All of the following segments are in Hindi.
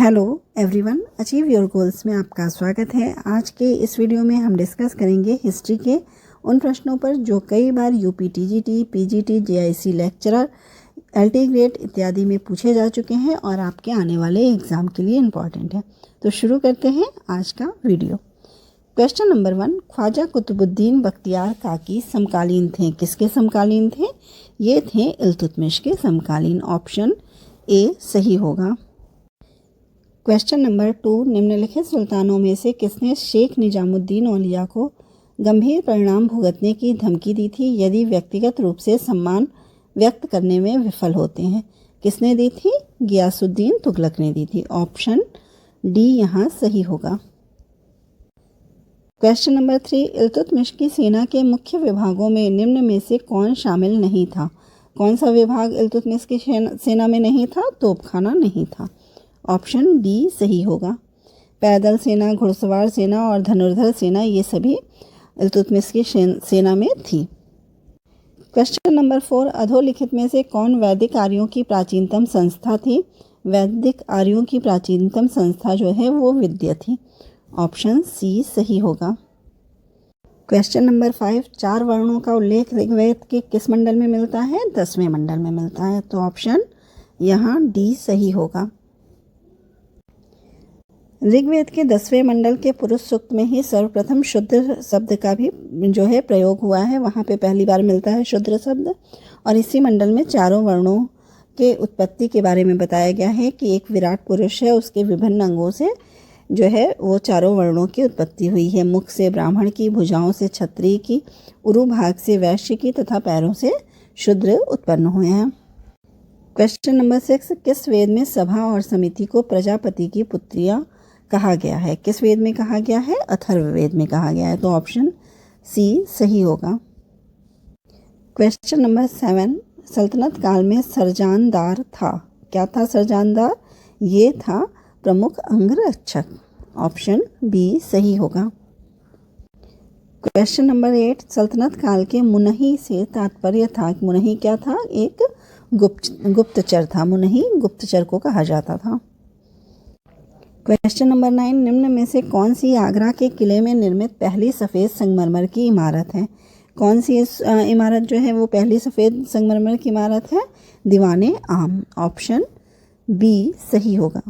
Hello everyone, achieve your goals में आपका स्वागत है। आज के इस वीडियो में हम डिस्कस करेंगे हिस्ट्री के उन प्रश्नों पर जो कई बार UP TGT, PGT, JIC lecturer, LT grade इत्यादि में पूछे जा चुके हैं और आपके आने वाले एग्ज़ाम के लिए इम्पॉर्टेंट है। तो शुरू करते हैं आज का video. Question number 1, Khwaja Qutbuddin Bakhtiyar Kaki समकालीन थे। किसके समकालीन थे? ये थे इल्तुतमिश के समकालीन। ऑप्शन ए सही होगा। क्वेश्चन नंबर 2, निम्नलिखित सुल्तानों में से किसने शेख निजामुद्दीन औलिया को गंभीर परिणाम भुगतने की धमकी दी थी यदि व्यक्तिगत रूप से सम्मान व्यक्त करने में विफल होते हैं? किसने दी थी? गियासुद्दीन तुगलक ने दी थी। ऑप्शन डी यहाँ सही होगा। क्वेश्चन नंबर 3, इल्तुतमिश की सेना के मुख्य विभागों में निम्न में से कौन शामिल नहीं था? कौन सा विभाग इल्तुतमिश की सेना में नहीं था? तोपखाना नहीं था। ऑप्शन डी सही होगा। पैदल सेना, घुड़सवार सेना और धनुर्धर सेना ये सभी इल्तुतमिश की सेना में थी। क्वेश्चन नंबर 4, अधोलिखित में से कौन वैदिक आर्यों की प्राचीनतम संस्था थी? वैदिक आर्यों की प्राचीनतम संस्था जो है वो विद्या थी। ऑप्शन सी सही होगा। क्वेश्चन नंबर 5, 4 वर्णों का उल्लेख ऋग्वेद के किस मंडल में मिलता है? 10वें मंडल में मिलता है। तो ऑप्शन यहाँ डी सही होगा। ऋग्वेद के 10वें मंडल के पुरुष सूक्त में ही सर्वप्रथम शूद्र शब्द का भी जो है प्रयोग हुआ है। वहाँ पे पहली बार मिलता है शूद्र शब्द। और इसी मंडल में चारों वर्णों के उत्पत्ति के बारे में बताया गया है कि एक विराट पुरुष है, उसके विभिन्न अंगों से जो है वो चारों वर्णों की उत्पत्ति हुई है। मुख से ब्राह्मण की, भुजाओं से क्षत्रिय की, उरु भाग से वैश्य की तथा पैरों से शूद्र उत्पन्न हुए हैं। क्वेश्चन नंबर 6, किस वेद में सभा और समिति को प्रजापति की पुत्रियाँ कहा गया है? किस वेद में कहा गया है? अथर्ववेद में कहा गया है। तो ऑप्शन सी सही होगा। क्वेश्चन नंबर 7, सल्तनत काल में सरजानदार था। क्या था सरजानदार? ये था प्रमुख अंगरक्षक। ऑप्शन बी सही होगा। क्वेश्चन नंबर 8, सल्तनत काल के मुनही से तात्पर्य था। मुनही क्या था? एक गुप्तचर था। मुनही गुप्तचर को कहा जाता था। क्वेश्चन नंबर 9, निम्न में से कौन सी आगरा के किले में निर्मित पहली सफ़ेद संगमरमर की इमारत है? कौन सी इमारत जो है वो पहली सफ़ेद संगमरमर की इमारत है? दीवाने आम। ऑप्शन बी सही होगा।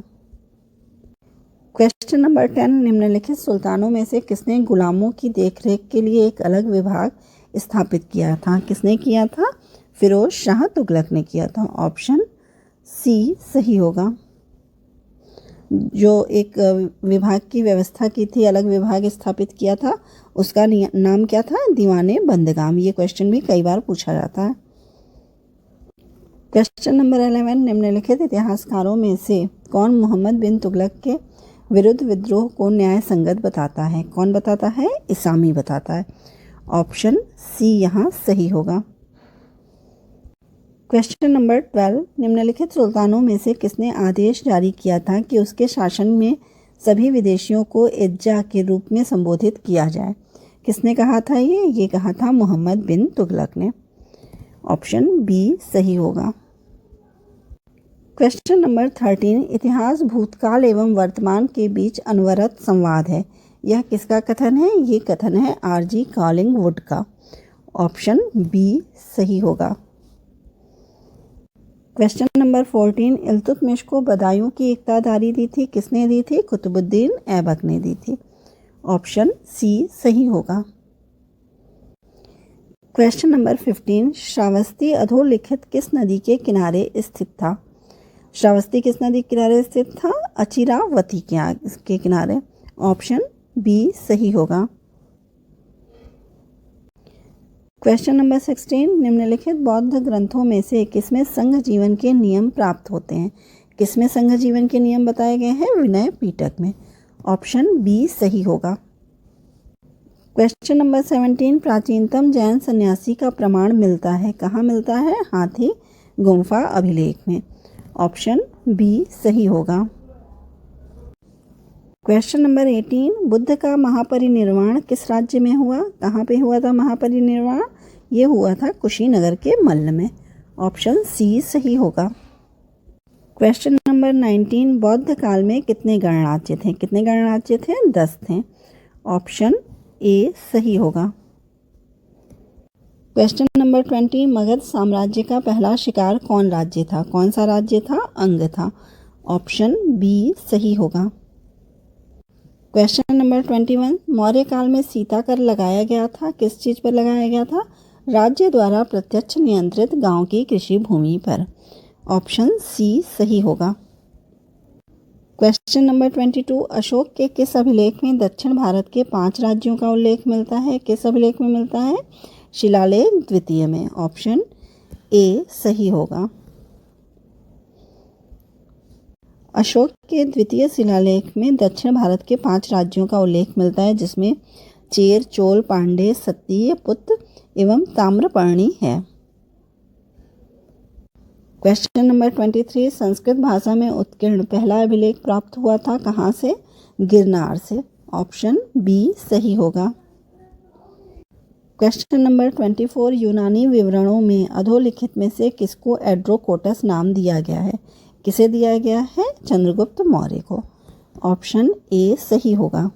क्वेश्चन नंबर 10, निम्नलिखित सुल्तानों में से किसने गुलामों की देखरेख के लिए एक अलग विभाग स्थापित किया था? किसने किया था? फिरोज शाह तुगलक ने किया था। ऑप्शन सी सही होगा। जो एक विभाग की व्यवस्था की थी, अलग विभाग स्थापित किया था, उसका नाम क्या था? दीवाने बंदगाम। ये क्वेश्चन भी कई बार पूछा जाता है। क्वेश्चन नंबर 11, निम्नलिखित इतिहासकारों में से कौन मोहम्मद बिन तुगलक के विरुद्ध विद्रोह को न्याय संगत बताता है? कौन बताता है? इसामी बताता है। ऑप्शन सी यहाँ सही होगा। क्वेश्चन नंबर 12, निम्नलिखित सुल्तानों में से किसने आदेश जारी किया था कि उसके शासन में सभी विदेशियों को एज्जा के रूप में संबोधित किया जाए? किसने कहा था ये? ये कहा था मोहम्मद बिन तुगलक ने। ऑप्शन बी सही होगा। क्वेश्चन नंबर 13, इतिहास भूतकाल एवं वर्तमान के बीच अनवरत संवाद है। यह किसका कथन है? ये कथन है आरजी कॉलिंगवुड का। ऑप्शन बी सही होगा। क्वेश्चन नंबर 14, इल्तुतमिश को बदायूं की इक़्तिदारी दी थी। किसने दी थी? कुतुबुद्दीन ऐबक ने दी थी। ऑप्शन सी सही होगा। क्वेश्चन नंबर 15, श्रावस्ती अधोलिखित किस नदी के किनारे स्थित था? श्रावस्ती किस नदी के किनारे स्थित था? अचिरावती के किनारे। ऑप्शन बी सही होगा। क्वेश्चन नंबर 16, निम्नलिखित बौद्ध ग्रंथों में से किसमें संघ जीवन के नियम प्राप्त होते हैं? किसमें संघ जीवन के नियम बताए गए हैं? विनय पिटक में। ऑप्शन बी सही होगा। क्वेश्चन नंबर 17, प्राचीनतम जैन सन्यासी का प्रमाण मिलता है। कहाँ मिलता है? हाथी गुम्फा अभिलेख में। ऑप्शन बी सही होगा। क्वेश्चन नंबर 18, बुद्ध का महापरिनिर्वाण किस राज्य में हुआ? कहाँ पे हुआ था महापरिनिर्वाण? ये हुआ था कुशीनगर के मल्ल में। ऑप्शन सी सही होगा। क्वेश्चन नंबर नंबर 19, बौद्ध काल में कितने गणराज्य थे? कितने गणराज्य थे? 10 थे। ऑप्शन ए सही होगा। क्वेश्चन नंबर 20, मगध साम्राज्य का पहला शिकार कौन राज्य था? कौन सा राज्य था? अंग था। ऑप्शन बी सही होगा। क्वेश्चन नंबर 21, मौर्य काल में सीता कर लगाया गया था, किस चीज़ पर लगाया गया था? राज्य द्वारा प्रत्यक्ष नियंत्रित गांव की कृषि भूमि पर। ऑप्शन सी सही होगा। क्वेश्चन नंबर 22, अशोक के किस अभिलेख में दक्षिण भारत के 5 राज्यों का उल्लेख मिलता है? किस अभिलेख में मिलता है? शिलालेख द्वितीय में। ऑप्शन ए सही होगा। अशोक के द्वितीय शिलालेख में दक्षिण भारत के 5 राज्यों का उल्लेख मिलता है, जिसमें चेर, चोल, पांड्य, सत्तीय, पुत्र एवं ताम्रपर्णी है। क्वेश्चन नंबर 23, संस्कृत भाषा में उत्कीर्ण पहला अभिलेख प्राप्त हुआ था कहाँ से? गिरनार से। ऑप्शन बी सही होगा। क्वेश्चन नंबर 24, यूनानी विवरणों में अधोलिखित में से किसको एड्रोकोटस नाम दिया गया है? किसे दिया गया है? चंद्रगुप्त मौर्य को। ऑप्शन ए सही होगा।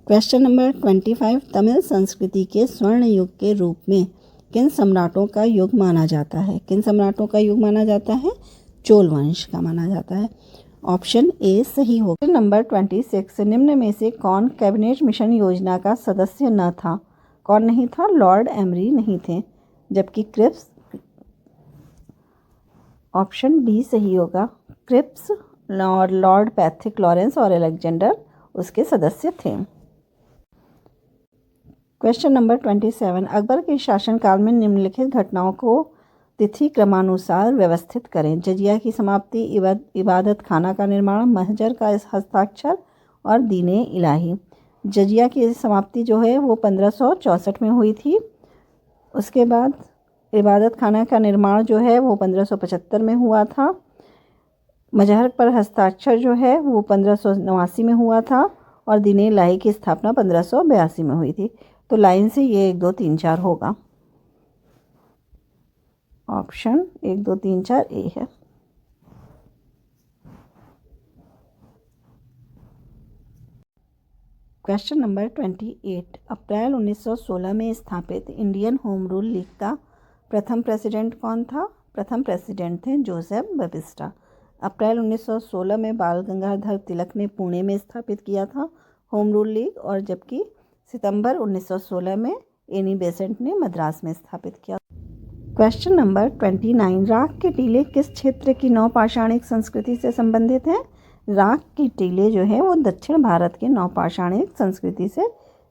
क्वेश्चन नंबर 25, तमिल संस्कृति के स्वर्ण युग के रूप में किन सम्राटों का युग माना जाता है? किन सम्राटों का युग माना जाता है? चोल वंश का माना जाता है। ऑप्शन ए सही होगा। क्वेश्चन नंबर 26, निम्न में से कौन कैबिनेट मिशन योजना का सदस्य न था? कौन नहीं था? लॉर्ड एमरी नहीं थे, जबकि क्रिप्स, ऑप्शन डी सही होगा, क्रिप्स, लॉर्ड पैथिक लॉरेंस और अलेक्जेंडर उसके सदस्य थे। क्वेश्चन नंबर 27, अकबर के शासनकाल में निम्नलिखित घटनाओं को तिथि क्रमानुसार व्यवस्थित करें। जजिया की समाप्ति, इबादत खाना का निर्माण, महजर का हस्ताक्षर और दीने इलाही। जजिया की समाप्ति जो है वो 1564 में हुई थी। उसके बाद इबादत खाना का निर्माण जो है वो 1575 में हुआ था। मजहर पर हस्ताक्षर जो है वो 1589 में हुआ था और दीने इलाही की स्थापना 1582 में हुई थी। तो लाइन से ये 1 2 3 4 होगा। ऑप्शन 1 2 3 4 ए है। क्वेश्चन नंबर 28, अप्रैल 1916 में स्थापित इंडियन होम रूल लीग का प्रथम प्रेसिडेंट कौन था? प्रथम प्रेसिडेंट थे जोसेफ बटिस्टा। अप्रैल 1916 में बाल गंगाधर तिलक ने पुणे में स्थापित किया था होम रूल लीग, और जबकि सितंबर 1916 में एनी बेसेंट ने मद्रास में स्थापित किया। क्वेश्चन नंबर 29, राख के टीले किस क्षेत्र की नवपाषाणिक संस्कृति से संबंधित हैं? राख की टीले जो है वो दक्षिण भारत के नवपाषाणिक संस्कृति से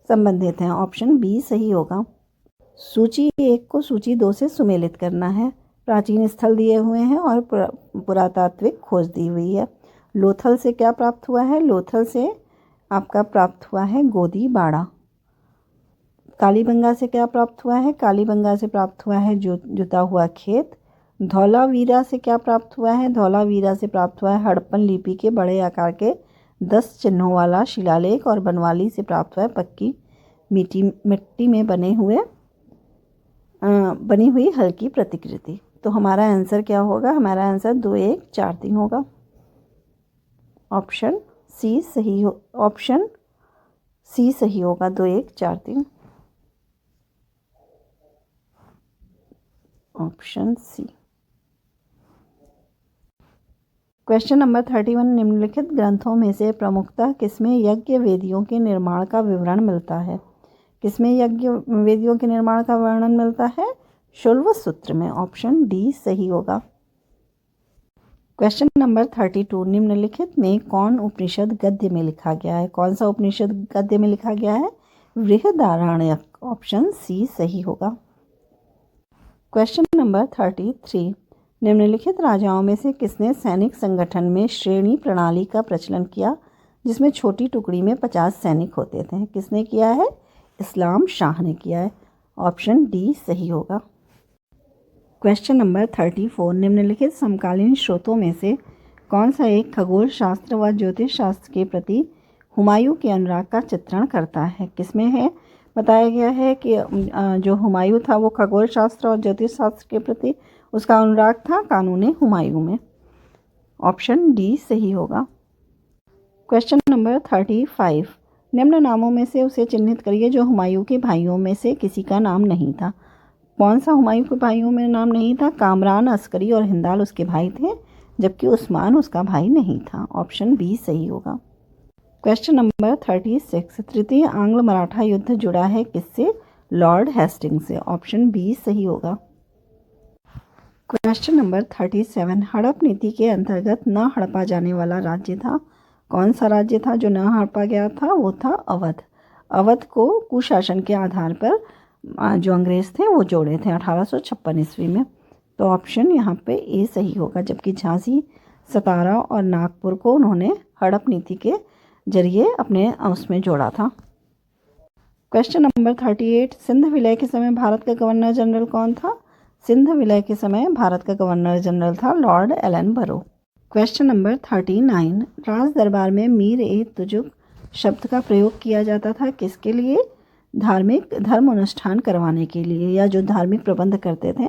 संबंधित हैं। ऑप्शन बी सही होगा। सूची 1 को सूची 2 से सुमेलित करना है। प्राचीन स्थल दिए हुए हैं और पुरातात्विक खोज दी हुई है। लोथल से क्या प्राप्त हुआ है? लोथल से आपका प्राप्त हुआ है गोदी बाड़ा। कालीबंगा से क्या प्राप्त हुआ है? कालीबंगा से प्राप्त हुआ है जुता हुआ खेत। धौलावीरा से क्या प्राप्त हुआ है? धौलावीरा से प्राप्त हुआ है हड़प्पन लिपि के बड़े आकार के 10 चिन्हों वाला शिलालेख, और बनवाली से प्राप्त हुआ है पक्की मिट्टी में बनी हुई हल्की प्रतिकृति। तो हमारा आंसर क्या होगा? हमारा आंसर 2 1 4 3 होगा। ऑप्शन सी सही होगा, 2 1 4 3। Option C. क्वेश्चन नंबर 31, निम्नलिखित ग्रंथों में से प्रमुखतः किसमें यज्ञ वेदियों के निर्माण का विवरण मिलता है? किसमें यज्ञ वेदियों के निर्माण का वर्णन मिलता है? शुल्ब सूत्र में। ऑप्शन डी सही होगा। क्वेश्चन नंबर 32, निम्नलिखित में कौन उपनिषद गद्य में लिखा गया है? कौन सा उपनिषद गद्य में लिखा गया है? बृहदारण्यक। ऑप्शन सी सही होगा। क्वेश्चन नंबर 33, निम्नलिखित राजाओं में से किसने सैनिक संगठन में श्रेणी प्रणाली का प्रचलन किया, जिसमें छोटी टुकड़ी में 50 सैनिक होते थे? किसने किया है? इस्लाम शाह ने किया है। ऑप्शन डी सही होगा। क्वेश्चन नंबर 34, निम्नलिखित समकालीन स्रोतों में से कौन सा एक खगोल शास्त्र व ज्योतिष शास्त्र के प्रति हुमायूं के अनुराग का चित्रण करता है? किसमें है? बताया गया है कि जो हुमायूं था वो खगोल शास्त्र और ज्योतिष शास्त्र के प्रति उसका अनुराग था कानून हुमायूं में। ऑप्शन डी सही होगा। क्वेश्चन नंबर 35, निम्न नामों में से उसे चिन्हित करिए जो हुमायूं के भाइयों में से किसी का नाम नहीं था। कौन सा हुमायूं के भाइयों में नाम नहीं था? कामरान, अस्करी और हिंदाल उसके भाई थे, जबकि उस्मान उसका भाई नहीं था। ऑप्शन बी सही होगा। क्वेश्चन नंबर 36, तृतीय आंग्ल मराठा युद्ध जुड़ा है किससे? लॉर्ड हेस्टिंग्स से। ऑप्शन बी सही होगा। क्वेश्चन नंबर 37, हड़प नीति के अंतर्गत न हड़पा जाने वाला राज्य था। कौन सा राज्य था जो न हड़पा गया था? वो था अवध। अवध को कुशासन के आधार पर जो अंग्रेज थे वो जोड़े थे 1856 ईस्वी में। तो ऑप्शन यहाँ पे ए सही होगा, जबकि झांसी, सतारा और नागपुर को उन्होंने हड़प नीति के जरिए अपने उसमें जोड़ा था। क्वेश्चन नंबर 38, सिंध विलय के समय भारत का गवर्नर जनरल कौन था? सिंध विलय के समय भारत का गवर्नर जनरल था लॉर्ड एलन बरो। क्वेश्चन नंबर 39, राज दरबार में मीर ए तुजुक शब्द का प्रयोग किया जाता था किसके लिए? धार्मिक धर्म अनुष्ठान करवाने के लिए, या जो धार्मिक प्रबंध करते थे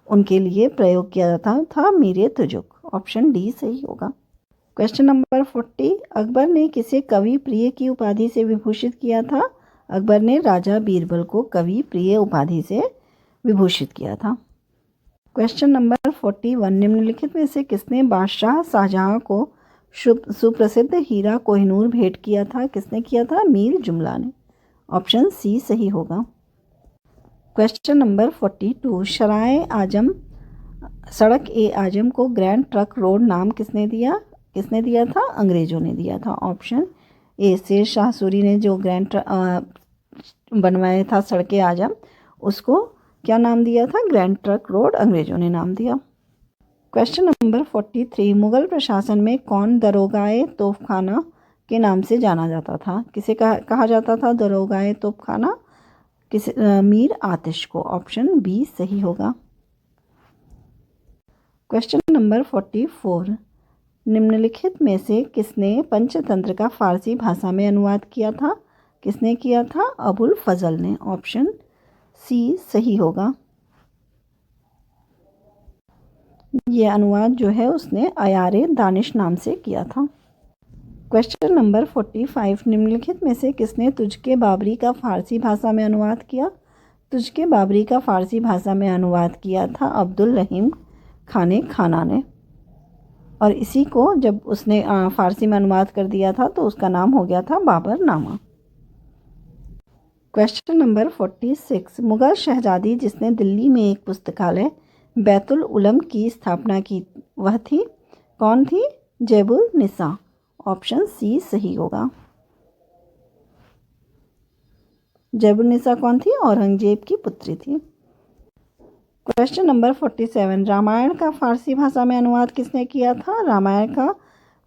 उनके लिए प्रयोग किया जाता था मीर ए तुजुक। ऑप्शन डी सही होगा। क्वेश्चन नंबर 40, अकबर ने किसे कवि प्रिय की उपाधि से विभूषित किया था? अकबर ने राजा बीरबल को कवि प्रिय उपाधि से विभूषित किया था। क्वेश्चन नंबर 41, निम्नलिखित में से किसने बादशाह शाहजहां को सुप्रसिद्ध हीरा कोहिनूर भेंट किया था? किसने किया था? मीर जुमला ने। ऑप्शन सी सही होगा। क्वेश्चन नंबर 42, सड़क ए आजम को ग्रैंड ट्रंक रोड नाम किसने दिया? किसने दिया था? अंग्रेजों ने दिया था। ऑप्शन ए, शेर शाह सूरी ने जो ग्रैंड बनवाया था सड़क ए आजम, उसको क्या नाम दिया था? ग्रैंड ट्रंक रोड अंग्रेजों ने नाम दिया। क्वेश्चन नंबर 43, मुगल प्रशासन में कौन दरोगाए तोपखाना के नाम से जाना जाता था? किसे कहा जाता था दरोगाए तोपखाना? मीर आतिश को। ऑप्शन बी सही होगा। क्वेश्चन नंबर 44, निम्नलिखित में से किसने पंचतंत्र का फारसी भाषा में अनुवाद किया था? किसने किया था? अबुल फजल ने। ऑप्शन सी सही होगा। ये अनुवाद जो है उसने अयारे दानिश नाम से किया था। क्वेश्चन नंबर 45, निम्नलिखित में से किसने तुझके बाबरी का फारसी भाषा में अनुवाद किया? तुझके बाबरी का फारसी भाषा में अनुवाद किया था अब्दुल रहीम खाने खाना ने, और इसी को जब उसने फारसी में अनुवाद कर दिया था तो उसका नाम हो गया था बाबरनामा। क्वेश्चन नंबर 46, मुगल शहजादी जिसने दिल्ली में एक पुस्तकालय बैतुल उलम की स्थापना की वह थी? कौन थी? जैबुल निसा। ऑप्शन सी सही होगा। जैबुल निसा कौन थी? औरंगजेब की पुत्री थी। क्वेश्चन नंबर 47, रामायण का फारसी भाषा में अनुवाद किसने किया था? रामायण का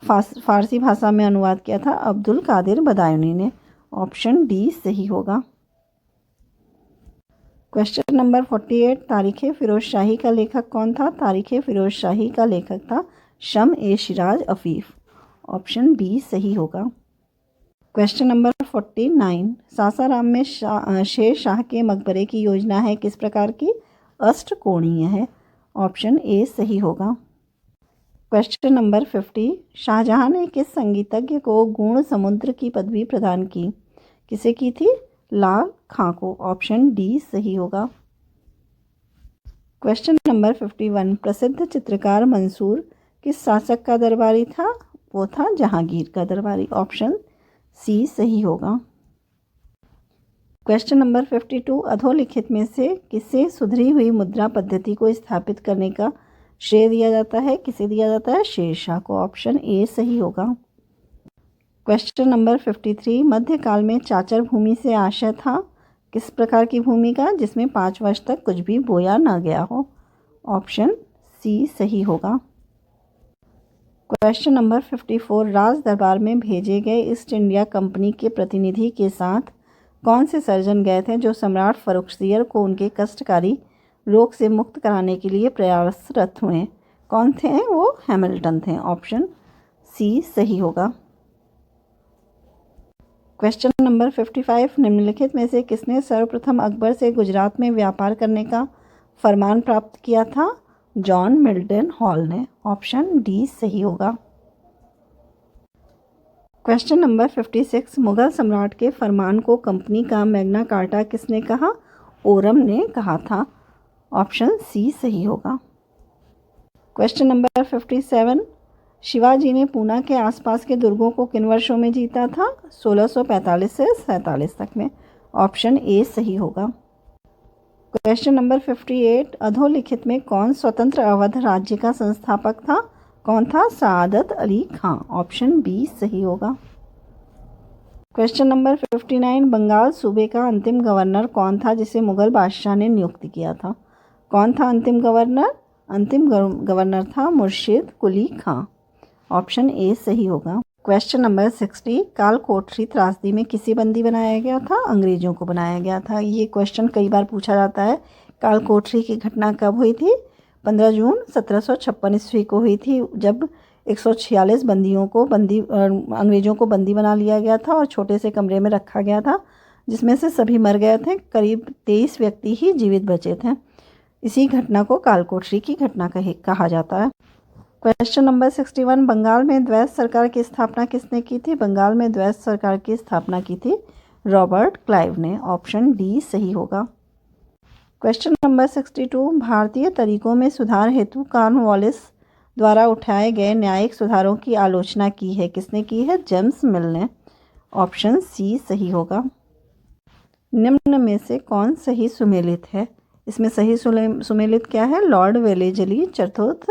फारसी भाषा में अनुवाद किया था अब्दुल कादिर बदायूनी ने। ऑप्शन डी सही होगा। क्वेश्चन नंबर 48, तारीख़ फिरोज शाही का लेखक कौन था? तारीख़ फिरोज शाही का लेखक था शम ए शिराज अफीफ। ऑप्शन बी सही होगा। क्वेश्चन नंबर 49, सासाराम में शेर शाह के मकबरे की योजना है किस प्रकार की? अष्टकोणीय है। ऑप्शन ए सही होगा। क्वेश्चन नंबर 50, शाहजहां ने किस संगीतज्ञ को गुण समुद्र की पदवी प्रदान की? किसे की थी? लाल खां को। ऑप्शन डी सही होगा। क्वेश्चन नंबर 51, प्रसिद्ध चित्रकार मंसूर किस शासक का दरबारी था? वो था जहांगीर का दरबारी। ऑप्शन सी सही होगा। क्वेश्चन नंबर 52, अधोलिखित में से किसे सुधरी हुई मुद्रा पद्धति को स्थापित करने का श्रेय दिया जाता है? किसे दिया जाता है? शेरशाह को। ऑप्शन ए सही होगा। क्वेश्चन नंबर 53, मध्यकाल में चाचर भूमि से आशय था किस प्रकार की भूमि का? जिसमें 5 वर्ष तक कुछ भी बोया न गया हो। ऑप्शन सी सही होगा। क्वेश्चन नंबर 54, राज दरबार में भेजे गए ईस्ट इंडिया कंपनी के प्रतिनिधि के साथ कौन से सर्जन गए थे जो सम्राट फर्रुखसियर को उनके कष्टकारी रोग से मुक्त कराने के लिए प्रयासरत हुए? कौन थे वो? हैमिल्टन थे। ऑप्शन सी सही होगा। क्वेश्चन नंबर 55, निम्नलिखित में से किसने सर्वप्रथम अकबर से गुजरात में व्यापार करने का फरमान प्राप्त किया था? जॉन मिल्टन हॉल ने। ऑप्शन डी सही होगा। क्वेश्चन नंबर 56, मुगल सम्राट के फरमान को कंपनी का मैग्ना कार्टा किसने कहा? ओरम ने कहा था। ऑप्शन सी सही होगा। क्वेश्चन नंबर 57, शिवाजी ने पूना के आसपास के दुर्गों को किन वर्षों में जीता था? 1645 से 47 तक में। ऑप्शन ए सही होगा। क्वेश्चन नंबर 58, अधोलिखित में कौन स्वतंत्र अवध राज्य का संस्थापक था? कौन था? सआदत अली खां। ऑप्शन बी सही होगा। क्वेश्चन नंबर 59, बंगाल सूबे का अंतिम गवर्नर कौन था जिसे मुगल बादशाह ने नियुक्त किया था? कौन था अंतिम गवर्नर? अंतिम गवर्नर था मुर्शिद कुली खां। ऑप्शन ए सही होगा। क्वेश्चन नंबर 60, कालकोठरी त्रासदी में किसे बंदी बनाया गया था? अंग्रेजों को बनाया गया था। ये क्वेश्चन कई बार पूछा जाता है। कालकोठरी की घटना कब हुई थी? 15 जून 1756 ईस्वी को हुई थी, जब 146 बंदियों को अंग्रेजों को बंदी बना लिया गया था और छोटे से कमरे में रखा गया था, जिसमें से सभी मर गए थे। करीब 23 व्यक्ति ही जीवित बचे थे। इसी घटना को कालकोठरी की घटना कहा जाता है। क्वेश्चन नंबर 61, बंगाल में द्वैत सरकार की स्थापना किसने की थी? बंगाल में द्वैत सरकार की स्थापना की थी रॉबर्ट क्लाइव ने। ऑप्शन डी सही होगा। क्वेश्चन नंबर 62, भारतीय तरीकों में सुधार हेतु कॉर्नवालिस द्वारा उठाए गए न्यायिक सुधारों की आलोचना की है। किसने की है? जेम्स मिल ने। ऑप्शन सी सही होगा। निम्न में से कौन सही सुमेलित है? इसमें सही सुमेलित क्या है? लॉर्ड वेलेजली चतुर्थ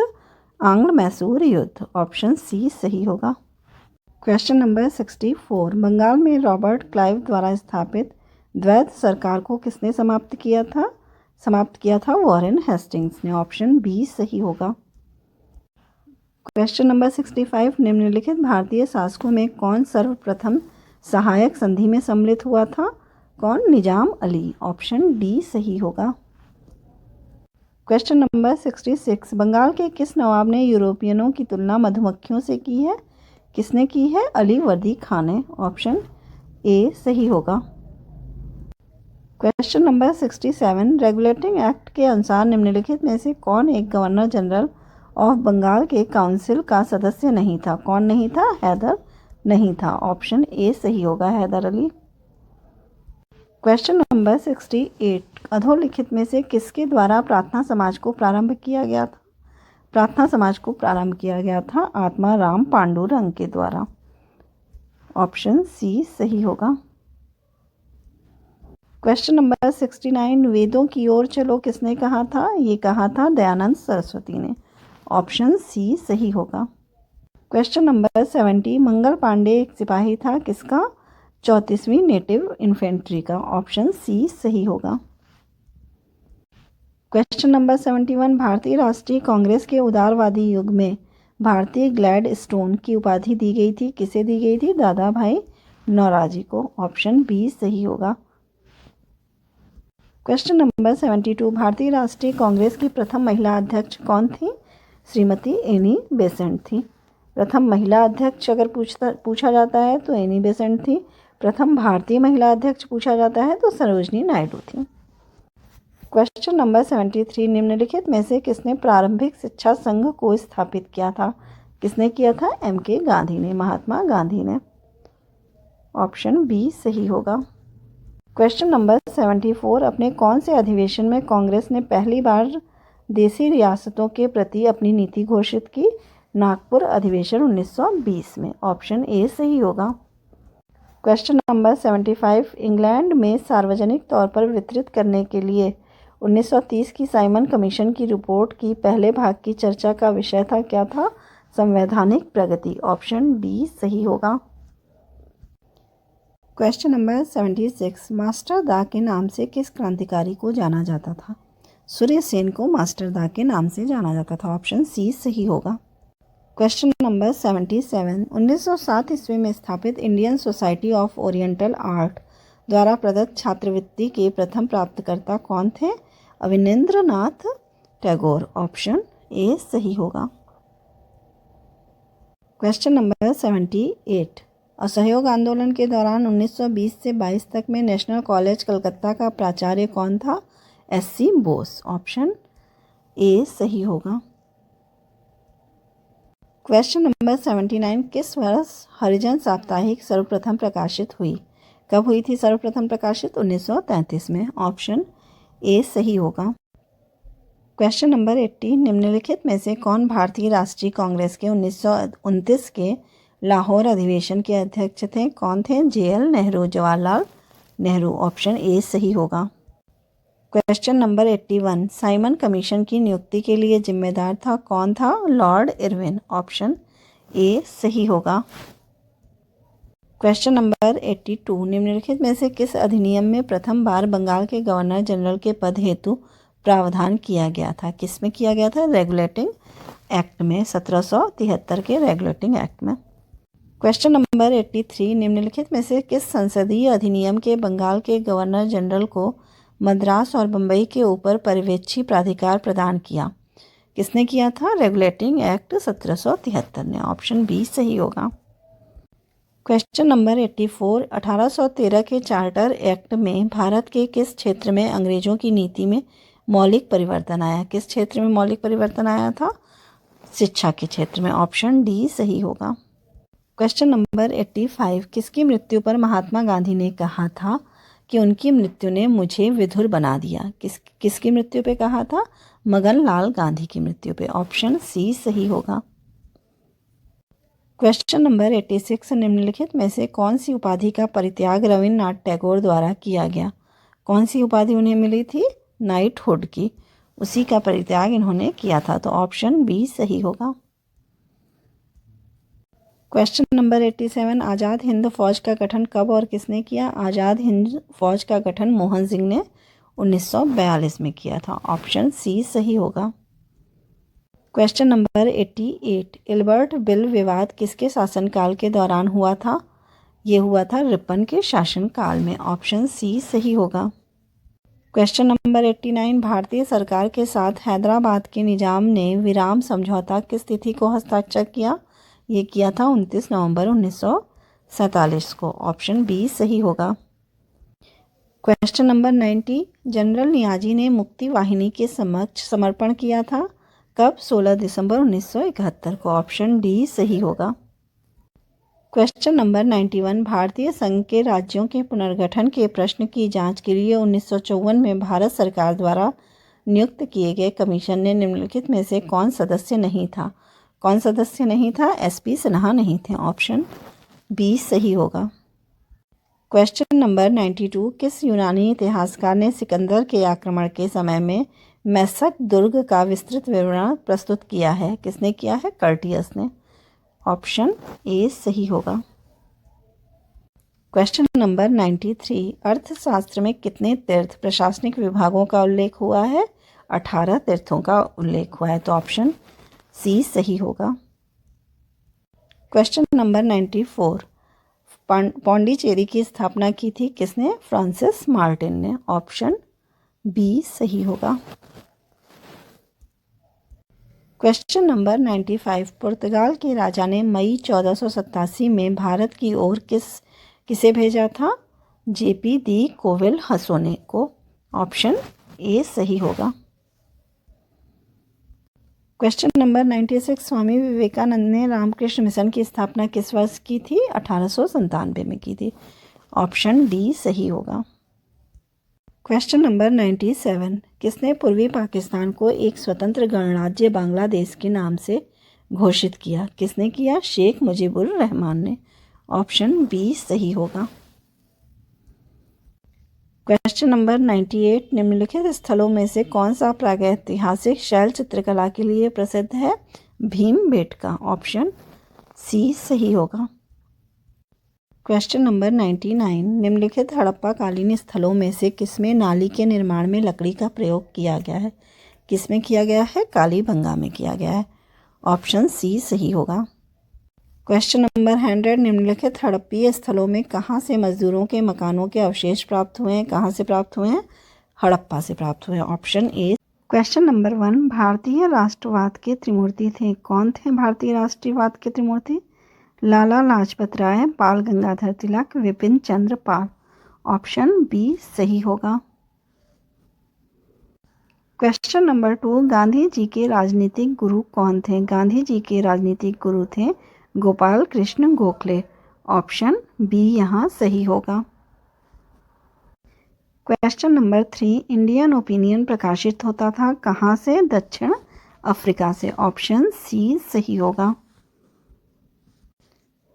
आंग्ल मैसूर युद्ध। ऑप्शन सी सही होगा। क्वेश्चन नंबर 64, बंगाल में रॉबर्ट क्लाइव द्वारा स्थापित द्वैत सरकार को किसने समाप्त किया था? समाप्त किया था वॉरेन हेस्टिंग्स ने। ऑप्शन बी सही होगा। क्वेश्चन नंबर 65, निम्नलिखित भारतीय शासकों में कौन सर्वप्रथम सहायक संधि में सम्मिलित हुआ था? कौन? निजाम अली। ऑप्शन डी सही होगा। क्वेश्चन नंबर 66, बंगाल के किस नवाब ने यूरोपियनों की तुलना मधुमक्खियों से की है? किसने की है? अली वर्दी खान ने। ऑप्शन ए सही होगा। क्वेश्चन नंबर 67, रेगुलेटिंग एक्ट के अनुसार निम्नलिखित में से कौन एक गवर्नर जनरल ऑफ बंगाल के काउंसिल का सदस्य नहीं था? कौन नहीं था? हैदर नहीं था। ऑप्शन ए सही होगा, हैदर अली। क्वेश्चन नंबर 68, अधोलिखित में से किसके द्वारा प्रार्थना समाज को प्रारंभ किया गया था? प्रार्थना समाज को प्रारंभ किया गया था आत्मा राम पांडुरंग के द्वारा। ऑप्शन सी सही होगा। क्वेश्चन नंबर 69, वेदों की ओर चलो किसने कहा था? ये कहा था दयानंद सरस्वती ने। ऑप्शन सी सही होगा। क्वेश्चन नंबर 70, मंगल पांडे एक सिपाही था किसका? 34वीं नेटिव इन्फेंट्री का। ऑप्शन सी सही होगा। क्वेश्चन नंबर 71, भारतीय राष्ट्रीय कांग्रेस के उदारवादी युग में भारतीय ग्लैडस्टोन की उपाधि दी गई थी। किसे दी गई थी? दादा भाई नौरोजी को। ऑप्शन बी सही होगा। क्वेश्चन नंबर 72, भारतीय राष्ट्रीय कांग्रेस की प्रथम महिला अध्यक्ष कौन थी? श्रीमती एनी बेसेंट थी। प्रथम महिला अध्यक्ष अगर पूछा जाता है तो एनी बेसेंट थी। प्रथम भारतीय महिला अध्यक्ष पूछा जाता है तो सरोजनी नायडू थी। क्वेश्चन नंबर 73, निम्नलिखित में से किसने प्रारंभिक शिक्षा संघ को स्थापित किया था? किसने किया था? एम.के. गांधी ने, महात्मा गांधी ने। ऑप्शन बी सही होगा। क्वेश्चन नंबर 74, अपने कौन से अधिवेशन में कांग्रेस ने पहली बार देसी रियासतों के प्रति अपनी नीति घोषित की? नागपुर अधिवेशन 1920 में। ऑप्शन ए सही होगा। क्वेश्चन नंबर 75, इंग्लैंड में सार्वजनिक तौर पर वितरित करने के लिए 1930 की साइमन कमीशन की रिपोर्ट की पहले भाग की चर्चा का विषय था क्या था? संवैधानिक प्रगति। ऑप्शन डी सही होगा। क्वेश्चन नंबर 76, मास्टर दा के नाम से किस क्रांतिकारी को जाना जाता था? सूर्य सेन को मास्टर दा के नाम से जाना जाता था। ऑप्शन सी सही होगा। क्वेश्चन नंबर 77, 1907 ईस्वी में स्थापित Indian society of oriental art द्वारा प्रदत्त छात्रवृत्ति के प्रथम प्राप्तकर्ता कौन थे? अवनींद्रनाथ टैगोर। ऑप्शन ए सही होगा। क्वेश्चन नंबर 78, असहयोग आंदोलन के दौरान 1920 से 22 तक में नेशनल कॉलेज कलकत्ता का प्राचार्य कौन था? एस.सी. बोस। ऑप्शन ए सही होगा। क्वेश्चन नंबर 79, किस वर्ष हरिजन साप्ताहिक सर्वप्रथम प्रकाशित हुई? कब हुई थी सर्वप्रथम प्रकाशित? 1933 में। ऑप्शन ए सही होगा। क्वेश्चन नंबर 80, निम्नलिखित में से कौन भारतीय राष्ट्रीय कांग्रेस के 1929 के लाहौर अधिवेशन के अध्यक्ष थे? कौन थे? JL Nehru, Jawaharlal Nehru. Option A सही होगा। क्वेश्चन नंबर 81, साइमन कमीशन की नियुक्ति के लिए जिम्मेदार था? कौन था? Lord Irwin. ऑप्शन ए सही होगा। क्वेश्चन नंबर 82, निम्नलिखित में से किस अधिनियम में प्रथम बार बंगाल के गवर्नर जनरल के पद हेतु प्रावधान किया गया था? किस में किया गया था? रेगुलेटिंग एक्ट में, 1773 के रेगुलेटिंग एक्ट में। क्वेश्चन नंबर 83, निम्नलिखित में से किस संसदीय अधिनियम के बंगाल के गवर्नर जनरल को मद्रास और बम्बई के ऊपर पर्यवेक्षी प्राधिकार प्रदान किया? किसने किया था? रेगुलेटिंग एक्ट 1773 ने। ऑप्शन बी सही होगा। क्वेश्चन नंबर 84, 1813 के चार्टर एक्ट में भारत के किस क्षेत्र में अंग्रेजों की नीति में मौलिक परिवर्तन आया? किस क्षेत्र में मौलिक परिवर्तन आया था? शिक्षा के क्षेत्र में। ऑप्शन डी सही होगा। क्वेश्चन नंबर 85, किसकी मृत्यु पर महात्मा गांधी ने कहा था कि उनकी मृत्यु ने मुझे विधुर बना दिया? किसकी मृत्यु पे कहा था? मगन लाल गांधी की मृत्यु पे। ऑप्शन सी सही होगा। क्वेश्चन नंबर 86, निम्नलिखित में से कौन सी उपाधि का परित्याग रविन्द्रनाथ टैगोर द्वारा किया गया? कौन सी उपाधि उन्हें मिली थी? नाइटहुड की। उसी का परित्याग इन्होंने किया था, तो ऑप्शन बी सही होगा। क्वेश्चन नंबर 87, आज़ाद हिंद फौज का गठन कब और किसने किया? आज़ाद हिंद फौज का गठन मोहन सिंह ने 1942 में किया था। ऑप्शन सी सही होगा। क्वेश्चन नंबर 88, इल्बर्ट बिल विवाद किसके शासनकाल के दौरान हुआ था? ये हुआ था रिपन के शासनकाल में। ऑप्शन सी सही होगा। क्वेश्चन नंबर 89, भारतीय सरकार के साथ हैदराबाद के निजाम ने विराम समझौता किस तिथि को हस्ताक्षर किया? ये किया था 29 नवंबर 1947 को। ऑप्शन बी सही होगा। क्वेश्चन नंबर 90, जनरल नियाजी ने मुक्ति वाहिनी के समक्ष समर्पण किया था? कब? 16 दिसंबर 1971 को। ऑप्शन डी सही होगा। क्वेश्चन नंबर 91, भारतीय संघ के राज्यों के पुनर्गठन के प्रश्न की जांच के लिए 1954 में भारत सरकार द्वारा नियुक्त किए गए कमीशन ने निम्नलिखित में से कौन सदस्य नहीं था? कौन सदस्य नहीं था? SP सिन्हा नहीं थे। ऑप्शन बी सही होगा। क्वेश्चन नंबर 92, किस यूनानी इतिहासकार ने सिकंदर के आक्रमण के समय में मैसक दुर्ग का विस्तृत विवरण प्रस्तुत किया है? किसने किया है? कर्टियस ने। ऑप्शन ए सही होगा। क्वेश्चन नंबर 93, अर्थशास्त्र में कितने तीर्थ प्रशासनिक विभागों का उल्लेख हुआ है? 18 तीर्थों का उल्लेख हुआ है, तो ऑप्शन सी सही होगा। क्वेश्चन नंबर 94, पौंडीचेरी की स्थापना की थी किसने? फ्रांसिस मार्टिन ने। ऑप्शन बी सही होगा। क्वेश्चन नंबर 95, पुर्तगाल के राजा ने मई 1487 में भारत की ओर किसे भेजा था? JP दी कोविल हसोने को। ऑप्शन ए सही होगा। क्वेश्चन नंबर 96, स्वामी विवेकानंद ने रामकृष्ण मिशन की स्थापना किस वर्ष की थी? 1897 में की थी। ऑप्शन डी सही होगा। क्वेश्चन नंबर 97, किसने पूर्वी पाकिस्तान को एक स्वतंत्र गणराज्य बांग्लादेश के नाम से घोषित किया? किसने किया? शेख मुजीबुर रहमान ने। ऑप्शन बी सही होगा। क्वेश्चन नंबर 98, निम्नलिखित स्थलों में से कौन सा प्रागैतिहासिक शैल चित्रकला के लिए प्रसिद्ध है? भीमबेटका। ऑप्शन सी सही होगा। क्वेश्चन नंबर 99, निम्नलिखित हड़प्पाकालीन स्थलों में से किसमें नाली के निर्माण में लकड़ी का प्रयोग किया गया है? किसमें किया गया है? कालीबंगा में किया गया है। ऑप्शन सी सही होगा। क्वेश्चन नंबर 100, निम्नलिखित हड़प्पीय स्थलों में कहाँ से मजदूरों के मकानों के अवशेष प्राप्त हुए हैं? कहाँ से प्राप्त हुए हैं? हड़प्पा से प्राप्त हुए हैं। Option A. क्वेश्चन नंबर 1, भारतीय राष्ट्रवाद के त्रिमूर्ति थे? कौन थे भारतीय राष्ट्रवाद के त्रिमूर्ति? लाला लाजपत राय, बाल गंगाधर तिलक, विपिन चंद्र पाल। ऑप्शन बी सही होगा। क्वेश्चन नंबर 2, गांधी जी के राजनीतिक गुरु कौन थे? गांधी जी के राजनीतिक गुरु थे गोपाल कृष्ण गोखले। ऑप्शन बी यहाँ सही होगा। क्वेश्चन नंबर 3, इंडियन ओपिनियन प्रकाशित होता था कहाँ से? दक्षिण अफ्रीका से। ऑप्शन सी सही होगा।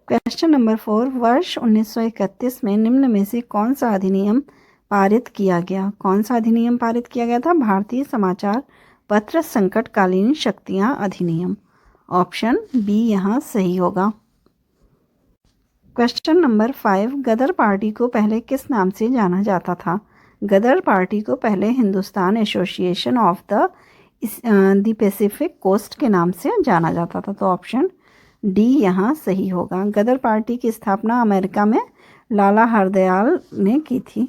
क्वेश्चन नंबर 4, वर्ष 1931 में निम्न में से कौन सा अधिनियम पारित किया गया? कौन सा अधिनियम पारित किया गया था? भारतीय समाचार पत्र संकटकालीन शक्तियां अधिनियम। ऑप्शन बी यहाँ सही होगा। क्वेश्चन नंबर 5, गदर पार्टी को पहले किस नाम से जाना जाता था? गदर पार्टी को पहले Hindustan association of the Pacific coast के नाम से जाना जाता था। तो ऑप्शन डी यहाँ सही होगा। गदर पार्टी की स्थापना अमेरिका में लाला हरदयाल ने की थी।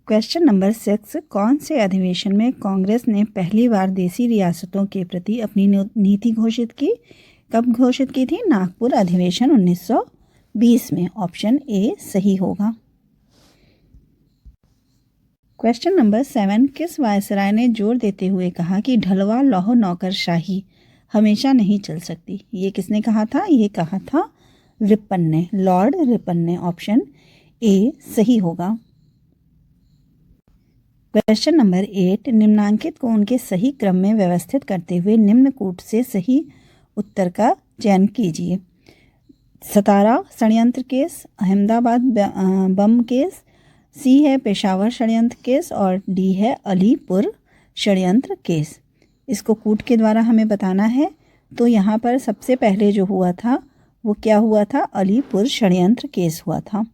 क्वेश्चन नंबर 6, कौन से अधिवेशन में कांग्रेस ने पहली बार देसी रियासतों के प्रति अपनी नीति घोषित की? कब घोषित की थी? नागपुर अधिवेशन 1920 में। ऑप्शन ए सही होगा। क्वेश्चन नंबर 7, किस वायसराय ने जोर देते हुए कहा कि ढलवा लौह नौकरशाही हमेशा नहीं चल सकती? ये किसने कहा था? ये कहा था रिपन ने, लॉर्ड रिपन ने। ऑप्शन ए सही होगा। क्वेश्चन नंबर 8, निम्नांकित को उनके सही क्रम में व्यवस्थित करते हुए निम्न कूट से सही उत्तर का चयन कीजिए। सतारा षड्यंत्र केस, अहमदाबाद बम केस, सी है पेशावर षड्यंत्र केस और डी है अलीपुर षड्यंत्र केस। इसको कूट के द्वारा हमें बताना है। तो यहाँ पर सबसे पहले जो हुआ था वो क्या हुआ था? अलीपुर षड्यंत्र केस हुआ था।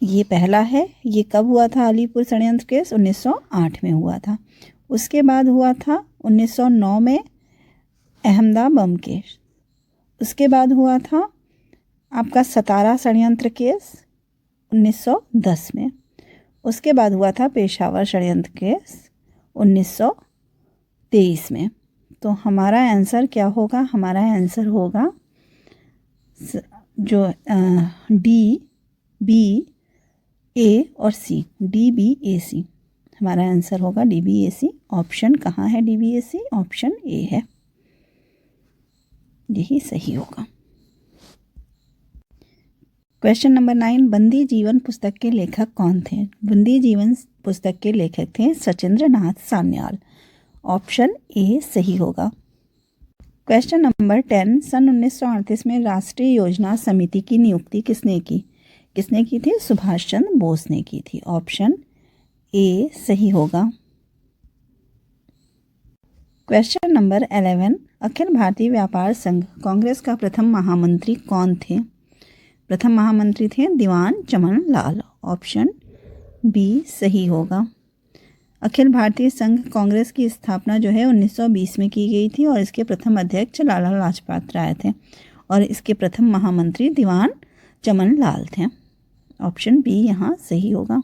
ये पहला है। ये कब हुआ था अलीपुर षड्यंत्र केस? 1908 में हुआ था। उसके बाद हुआ था 1909 में अहमदाबाद बम केस। उसके बाद हुआ था आपका सतारा षड्यंत्र केस 1910 में। उसके बाद हुआ था पेशावर षड्यंत्र केस 1923 में। तो हमारा आंसर क्या होगा? हमारा आंसर होगा जो डी, बी, ए और सी, डी, बी, ए, सी। हमारा आंसर होगा D, B, A, C. Option कहाँ है? D, B, A, C. Option A है, यही सही होगा। क्वेश्चन नंबर 9, बंदी जीवन पुस्तक के लेखक कौन थे? बंदी जीवन पुस्तक के लेखक थे सचिंद्र नाथ सान्याल। ऑप्शन ए सही होगा। क्वेश्चन नंबर 10, सन 1938 में राष्ट्रीय योजना समिति की नियुक्ति किसने की? किसने की थी? सुभाष चंद्र बोस ने की थी। ऑप्शन ए सही होगा। क्वेश्चन नंबर 11, अखिल भारतीय व्यापार संघ कांग्रेस का प्रथम महामंत्री कौन थे? प्रथम महामंत्री थे दीवान चमन लाल। ऑप्शन बी सही होगा। अखिल भारतीय संघ कांग्रेस की स्थापना जो है 1920 में की गई थी और इसके प्रथम अध्यक्ष लाला लाजपत राय थे और इसके प्रथम महामंत्री दीवान चमन लाल थे। ऑप्शन बी यहाँ सही होगा।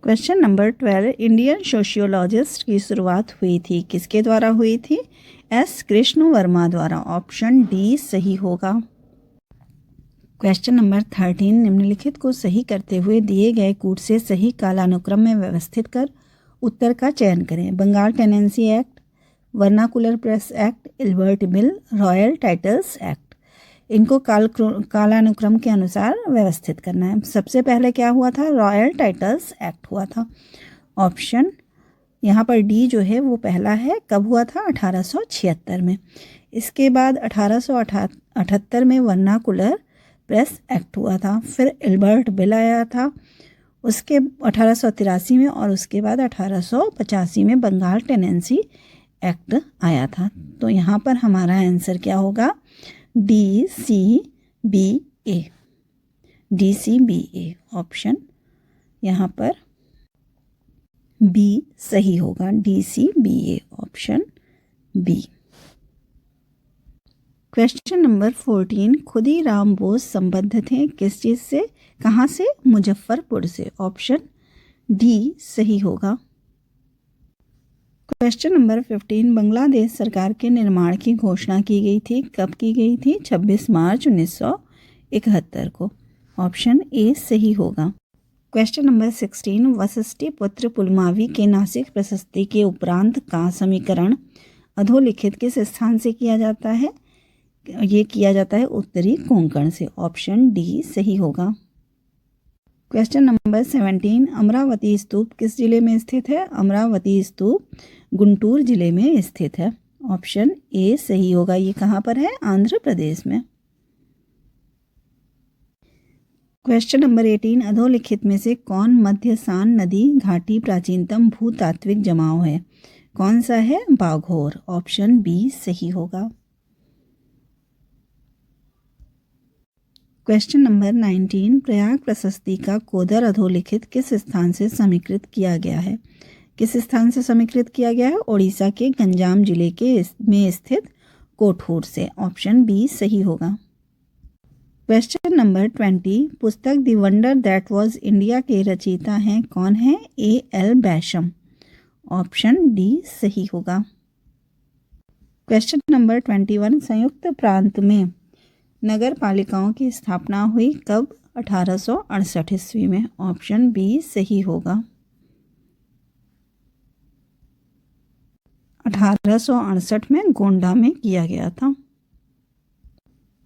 क्वेश्चन नंबर 12, इंडियन सोशियोलॉजिस्ट की शुरुआत हुई थी किसके द्वारा हुई थी? एस कृष्ण वर्मा द्वारा। ऑप्शन डी सही होगा। क्वेश्चन नंबर 13, निम्नलिखित को सही करते हुए दिए गए कूट से सही कालानुक्रम में व्यवस्थित कर उत्तर का चयन करें। Bengal tenancy act, vernacular press act, Ilbert bill, royal titles act. इनको कालानुक्रम के अनुसार व्यवस्थित करना है। सबसे पहले क्या हुआ था? रॉयल टाइटल्स एक्ट हुआ था। ऑप्शन यहाँ पर डी जो है वो पहला है। कब हुआ था? 1876 में। इसके बाद 1878 में वर्नाकुलर प्रेस एक्ट हुआ था। फिर एल्बर्ट बिल आया था उसके 1883 में और उसके बाद 1885 में बंगाल टेनेंसी एक्ट आया था। तो यहाँ पर हमारा आंसर क्या होगा? D C B A, D C B A. Option यहाँ पर बी सही होगा, D C B A. Option B. Question number 14, Khudiram Bose संबद्ध थे किस चीज़ से? कहाँ से? मुजफ्फरपुर से। ऑप्शन डी सही होगा। क्वेश्चन नंबर 15, बांग्लादेश सरकार के निर्माण की घोषणा की गई थी। कब की गई थी? 26 मार्च 1971 को। ऑप्शन ए सही होगा। क्वेश्चन नंबर 16, वशिष्ठी पुत्र पुलमावी के नासिक प्रशस्ति के उपरांत का समीकरण अधोलिखित किस स्थान से किया जाता है? ये किया जाता है उत्तरी कोंकण से। ऑप्शन डी सही होगा। क्वेश्चन नंबर 17, अमरावती स्तूप किस जिले में स्थित है? अमरावती स्तूप गुंटूर जिले में स्थित है। ऑप्शन ए सही होगा। ये कहाँ पर है? आंध्र प्रदेश में। क्वेश्चन नंबर 18, अधोलिखित में से कौन मध्यसान नदी घाटी प्राचीनतम भूतात्विक जमाव है? कौन सा है? बाघोर। ऑप्शन बी सही होगा। क्वेश्चन नंबर 19, प्रयाग प्रशस्ति का कोदर अधोलिखित किस स्थान से समीकृत किया गया है? किस स्थान से समीकृत किया गया है? ओडिशा के गंजाम जिले के में स्थित कोठूर से। ऑप्शन बी सही होगा। क्वेश्चन नंबर 20, पुस्तक the wonder that was India के रचयिता हैं कौन है? A L Basham. Option D सही होगा। क्वेश्चन नंबर 21, संयुक्त प्रांत में नगर पालिकाओं की स्थापना हुई कब? 1868 ईस्वी में। ऑप्शन बी सही होगा। 1868 में गोंडा में किया गया था।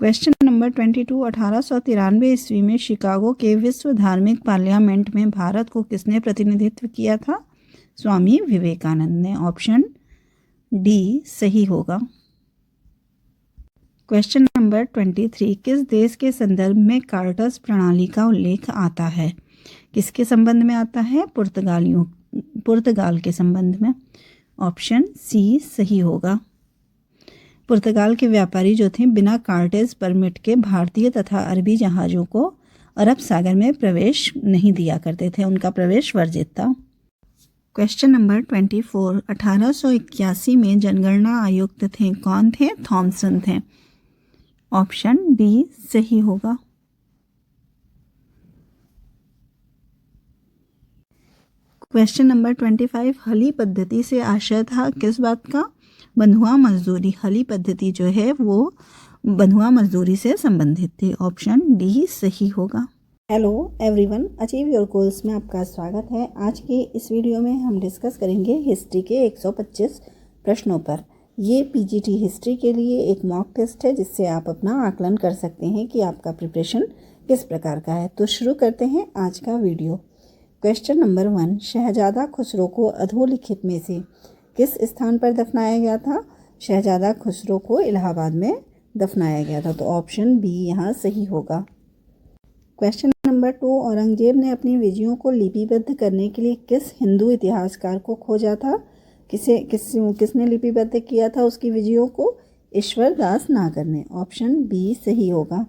क्वेश्चन नंबर 22, 1893 ईस्वी में शिकागो के विश्व धार्मिक पार्लियामेंट में भारत को किसने प्रतिनिधित्व किया था? स्वामी विवेकानंद ने। ऑप्शन डी सही होगा। क्वेश्चन नंबर 23, किस देश के संदर्भ में कार्टस प्रणाली का उल्लेख आता है? किसके संबंध में आता है? पुर्तगाल के संबंध में। ऑप्शन सी सही होगा। पुर्तगाल के व्यापारी जो थे बिना कार्टेज परमिट के भारतीय तथा अरबी जहाज़ों को अरब सागर में प्रवेश नहीं दिया करते थे, उनका प्रवेश वर्जित था। क्वेश्चन नंबर 24, 1881 में जनगणना आयुक्त थे कौन थे? थॉमसन थे। ऑप्शन डी सही होगा। क्वेश्चन नंबर 25, हली पद्धति से आशय था किस बात का? बंधुआ मजदूरी। हली पद्धति जो है वो बंधुआ मजदूरी से संबंधित थी। ऑप्शन डी सही होगा। Hello everyone, achieve your goals में आपका स्वागत है। आज के इस वीडियो में हम डिस्कस करेंगे हिस्ट्री के 125 प्रश्नों पर। ये पीजीटी हिस्ट्री के लिए एक मॉक टेस्ट है जिससे आप अपना आकलन कर सकते हैं कि आपका प्रिपरेशन किस प्रकार का है। तो शुरू करते हैं आज का वीडियो। क्वेश्चन नंबर 1, शहजादा खुसरो को अधोलिखित में से किस स्थान पर दफनाया गया था? शहजादा खुसरो को इलाहाबाद में दफनाया गया था। तो ऑप्शन बी यहाँ सही होगा। क्वेश्चन नंबर 2, औरंगजेब ने अपनी विजयों को लिपिबद्ध करने के लिए किस हिंदू इतिहासकार को खोजा था? किसने लिपिबद्ध किया था उसकी विजयों को? ईश्वर दास नागर ने। ऑप्शन बी सही होगा।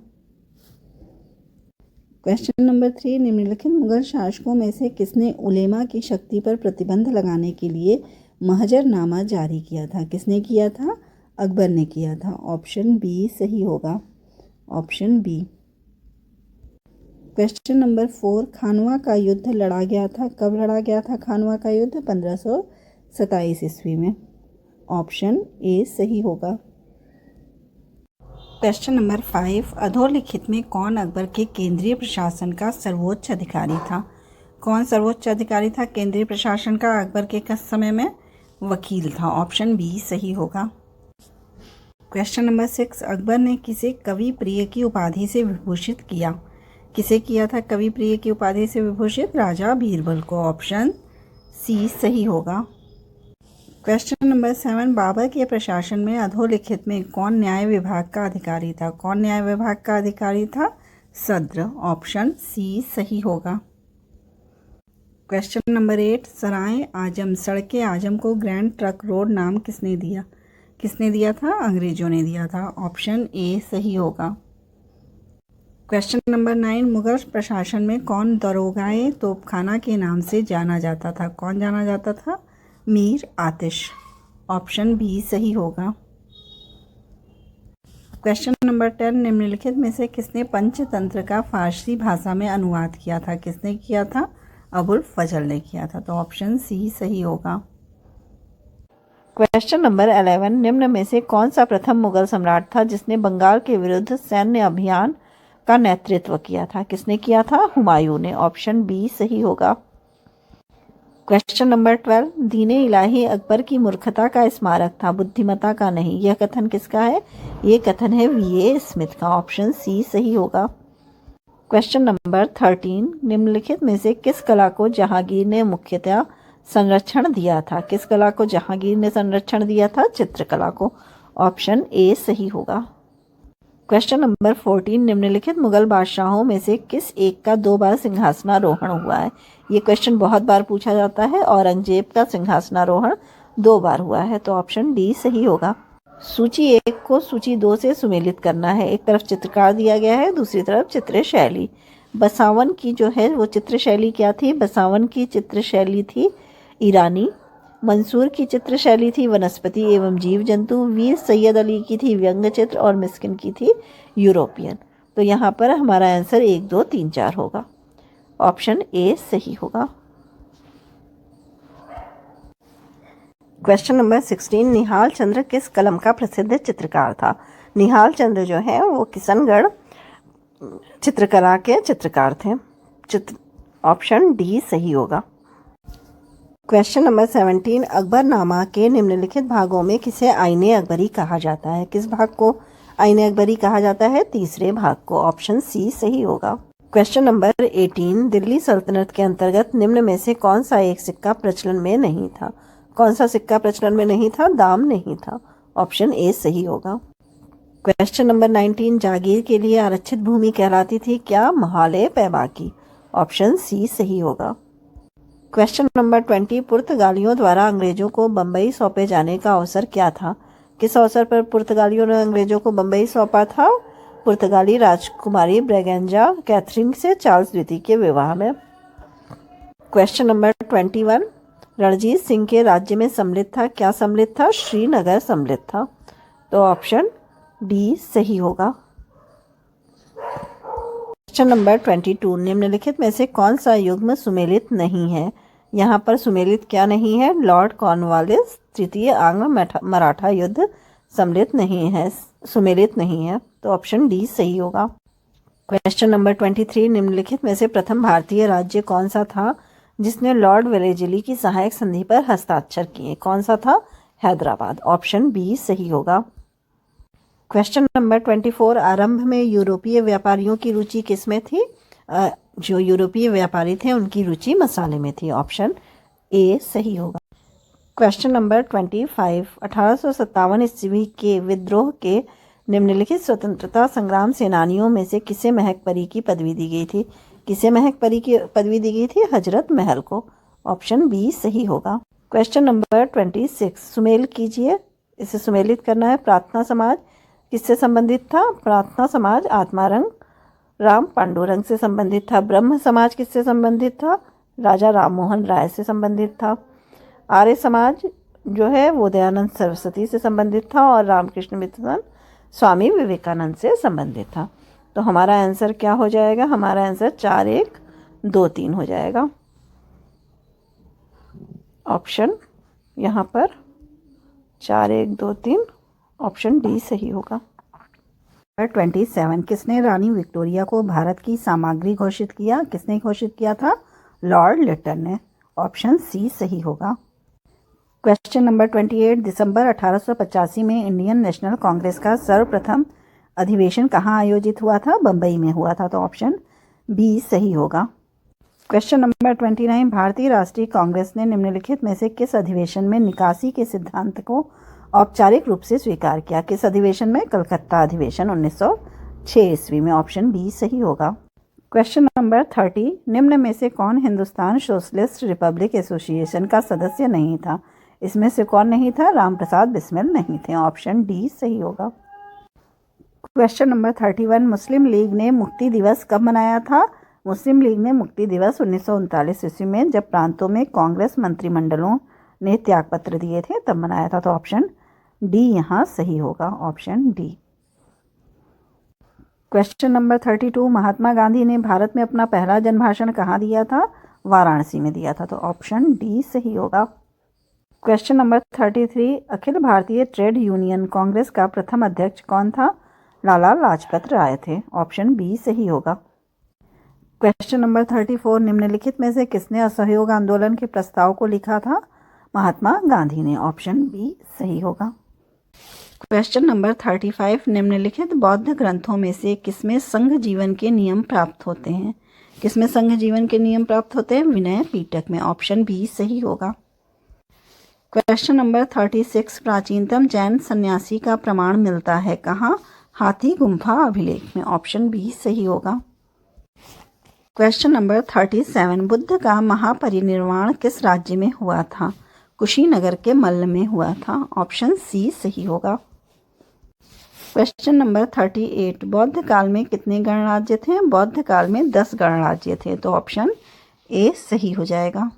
क्वेश्चन नंबर 3, निम्नलिखित मुगल शासकों में से किसने उलेमा की शक्ति पर प्रतिबंध लगाने के लिए महजरनामा जारी किया था? किसने किया था? अकबर ने किया था। ऑप्शन बी सही होगा। Option B. Question number 4, Khanwa का युद्ध लड़ा गया था कब? लड़ा गया था खानवा का युद्ध 1527 ईस्वी में। ऑप्शन ए सही होगा। क्वेश्चन नंबर 5, अधोलिखित में कौन अकबर के केंद्रीय प्रशासन का सर्वोच्च अधिकारी था? कौन सर्वोच्च अधिकारी था केंद्रीय प्रशासन का अकबर के समय में? वकील था। ऑप्शन बी सही होगा। क्वेश्चन नंबर 6, अकबर ने किसे कवि प्रिय की उपाधि से विभूषित किया? किसे किया था कवि प्रिय की उपाधि से विभूषित? राजा बीरबल को। ऑप्शन सी सही होगा। क्वेश्चन नंबर 7, बाबर के प्रशासन में अधोलिखित में कौन न्याय विभाग का अधिकारी था? कौन न्याय विभाग का अधिकारी था? सद्र। ऑप्शन सी सही होगा। क्वेश्चन नंबर 8, सराय आजम सड़के आजम को ग्रैंड ट्रक रोड नाम किसने दिया? किसने दिया था? अंग्रेजों ने दिया था। ऑप्शन ए सही होगा। क्वेश्चन नंबर 9, मुगल प्रशासन में कौन दरोगाए तोपखाना के नाम से जाना जाता था? कौन जाना जाता था? मीर आतिश। ऑप्शन बी सही होगा। क्वेश्चन नंबर 10, निम्नलिखित में से किसने पंचतंत्र का फारसी भाषा में अनुवाद किया था? किसने किया था? अबुल फजल ने किया था। तो ऑप्शन सी सही होगा। क्वेश्चन नंबर 11, निम्न में से कौन सा प्रथम मुगल सम्राट था जिसने बंगाल के विरुद्ध सैन्य अभियान का नेतृत्व किया था? किसने किया था? हुमायूं ने। ऑप्शन बी सही होगा। क्वेश्चन नंबर 12, दीने इलाही अकबर की मूर्खता का स्मारक था, बुद्धिमता का नहीं। यह कथन किसका है? ये कथन है वीए स्मिथ का। ऑप्शन सी सही होगा। क्वेश्चन नंबर 13, निम्नलिखित में से किस कला को जहांगीर ने मुख्यतः संरक्षण दिया था? किस कला को जहांगीर ने संरक्षण दिया था? चित्रकला को। ऑप्शन ए सही होगा। क्वेश्चन नंबर 14, निम्नलिखित मुगल बादशाहों में से किस एक का 2 बार सिंहासनारोहण हुआ है? ये क्वेश्चन बहुत बार पूछा जाता है। औरंगजेब का सिंहासनारोहण 2 बार हुआ है, तो ऑप्शन डी सही होगा। सूची 1 को सूची 2 से सुमेलित करना है। एक तरफ चित्रकार दिया गया है, दूसरी तरफ चित्र शैली। बसावन की जो है वो चित्र शैली क्या थी? बसावन की चित्र शैली थी ईरानी। मंसूर की चित्र शैली थी वनस्पति एवं जीव जंतु। वीर सैयद अली की थी व्यंग्य चित्र और मिस्किन की थी यूरोपियन। तो यहाँ पर हमारा आंसर 1, 2, 3, 4 होगा। ऑप्शन ए सही होगा। क्वेश्चन नंबर 16, निहाल चंद्र किस कलम का प्रसिद्ध चित्रकार था? निहाल चंद्र जो है वो किशनगढ़ चित्रकला के चित्रकार थे। ऑप्शन डी सही होगा। क्वेश्चन नंबर 17, अकबरनामा के निम्नलिखित भागों में किसे आईने अकबरी कहा जाता है? किस भाग को आईने अकबरी कहा जाता है? तीसरे भाग को। ऑप्शन सी सही होगा। क्वेश्चन नंबर 18, दिल्ली सल्तनत के अंतर्गत निम्न में से कौन सा एक सिक्का प्रचलन में नहीं था? कौन सा सिक्का प्रचलन में नहीं था? दाम नहीं था। ऑप्शन ए सही होगा। क्वेश्चन नंबर 19, जागीर के लिए आरक्षित भूमि कहलाती थी क्या? महाले पैबाकी। ऑप्शन सी सही होगा। क्वेश्चन नंबर 20, पुर्तगालियों द्वारा अंग्रेजों को बम्बई सौंपे जाने का अवसर क्या था? किस अवसर पर पुर्तगालियों ने अंग्रेजों को बम्बई सौंपा था? पुर्तगाली राजकुमारी ब्रैगेंजा कैथरीन से चार्ल्स द्वितीय के विवाह में। क्वेश्चन नंबर 21, रणजीत सिंह के राज्य में सम्मिलित था क्या? सम्मिलित था? श्रीनगर सम्मिलित था। तो ऑप्शन डी सही होगा। क्वेश्चन नंबर 22, निम्नलिखित में से कौन सा युग्म सुमेलित नहीं है? यहाँ पर सुमेलित क्या नहीं है? लॉर्ड कॉर्नवालिस तृतीय आंग्ल मराठा युद्ध सम्मिलित नहीं है, सुमेलित नहीं है। तो ऑप्शन डी सही होगा। क्वेश्चन नंबर 23, निम्नलिखित में से प्रथम भारतीय राज्य कौन सा था जिसने लॉर्ड वेलेजली की सहायक संधि पर हस्ताक्षर किए? कौन सा था? हैदराबाद। ऑप्शन बी सही होगा। क्वेश्चन नंबर 24, आरंभ में यूरोपीय व्यापारियों की रुचि किस में थी? जो यूरोपीय व्यापारी थे उनकी रुचि मसाले में थी। ऑप्शन ए सही होगा। क्वेश्चन नंबर 25, 1857 ईस्वी के विद्रोह के निम्नलिखित स्वतंत्रता संग्राम सेनानियों में से किसे महक परी की पदवी दी गई थी? किसे महक परी की पदवी दी गई थी? हजरत महल को। ऑप्शन बी सही होगा। क्वेश्चन नंबर 26, सुमेल कीजिए, इसे सुमेलित करना है। प्रार्थना समाज किससे संबंधित था? प्रार्थना समाज आत्मारंग राम पांडुरंग से संबंधित था। ब्रह्म समाज किससे संबंधित था? राजा राममोहन राय से संबंधित था। आर्य समाज जो है वो दयानंद सरस्वती से संबंधित था और रामकृष्ण मिशन स्वामी विवेकानंद से संबंधित था। तो हमारा आंसर क्या हो जाएगा? हमारा आंसर 4, 1, 2, 3 हो जाएगा। ऑप्शन यहाँ पर 4, 1, 2, 3, ऑप्शन डी सही होगा। 27, किसने रानी विक्टोरिया को भारत की सामग्री घोषित किया? किसने घोषित किया था? लॉर्ड लिटन ने। ऑप्शन सी सही होगा। क्वेश्चन नंबर 28, दिसंबर 1885 में इंडियन नेशनल कांग्रेस का सर्वप्रथम अधिवेशन कहाँ आयोजित हुआ था? बम्बई में हुआ था। तो ऑप्शन बी सही होगा। क्वेश्चन नंबर 29, भारतीय राष्ट्रीय कांग्रेस ने निम्नलिखित में से किस अधिवेशन में निकासी के सिद्धांत को औपचारिक रूप से स्वीकार किया? किस अधिवेशन में? कलकत्ता अधिवेशन 1906 ईस्वी में। ऑप्शन बी सही होगा। क्वेश्चन नंबर 30, निम्न में से कौन हिंदुस्तान सोशलिस्ट रिपब्लिक एसोसिएशन का सदस्य नहीं था? इसमें से कौन नहीं था? रामप्रसाद बिस्मिल नहीं थे। ऑप्शन डी सही होगा। क्वेश्चन नंबर 31, मुस्लिम लीग ने मुक्ति दिवस कब मनाया था? मुस्लिम लीग ने मुक्ति दिवस 1939 ईस्वी में, जब प्रांतों में कांग्रेस मंत्रिमंडलों ने त्यागपत्र दिए थे, तब मनाया था। तो ऑप्शन डी यहाँ सही होगा। Option D. Question number 32, Mahatma Gandhi ने भारत में अपना पहला जनभाषण कहाँ दिया था? वाराणसी में दिया था। तो ऑप्शन डी सही होगा। Question number 33, Akhil Bharatiya trade union Congress का प्रथम अध्यक्ष कौन था? लाला लाजपत राय थे। ऑप्शन बी सही होगा। क्वेश्चन नंबर 34, निम्नलिखित में से किसने असहयोग आंदोलन के प्रस्ताव को लिखा था? महात्मा गांधी ने। ऑप्शन बी सही होगा। क्वेश्चन नंबर 35, निम्नलिखित बौद्ध ग्रंथों में से किसमें संघ जीवन के नियम प्राप्त होते हैं? किसमें संघ जीवन के नियम प्राप्त होते हैं? विनय पिटक में। ऑप्शन बी सही होगा। क्वेश्चन नंबर 36, प्राचीनतम जैन सन्यासी का प्रमाण मिलता है कहाँ? हाथी गुम्फा अभिलेख में। ऑप्शन बी सही होगा। क्वेश्चन नंबर 37, बुद्ध का महापरिनिर्वाण किस राज्य में हुआ था? कुशीनगर के मल्ल में हुआ था। ऑप्शन सी सही होगा। क्वेश्चन नंबर 38, बौद्ध काल में कितने गणराज्य थे? बौद्ध काल में 10 गणराज्य थे, तो ऑप्शन ए सही हो जाएगा।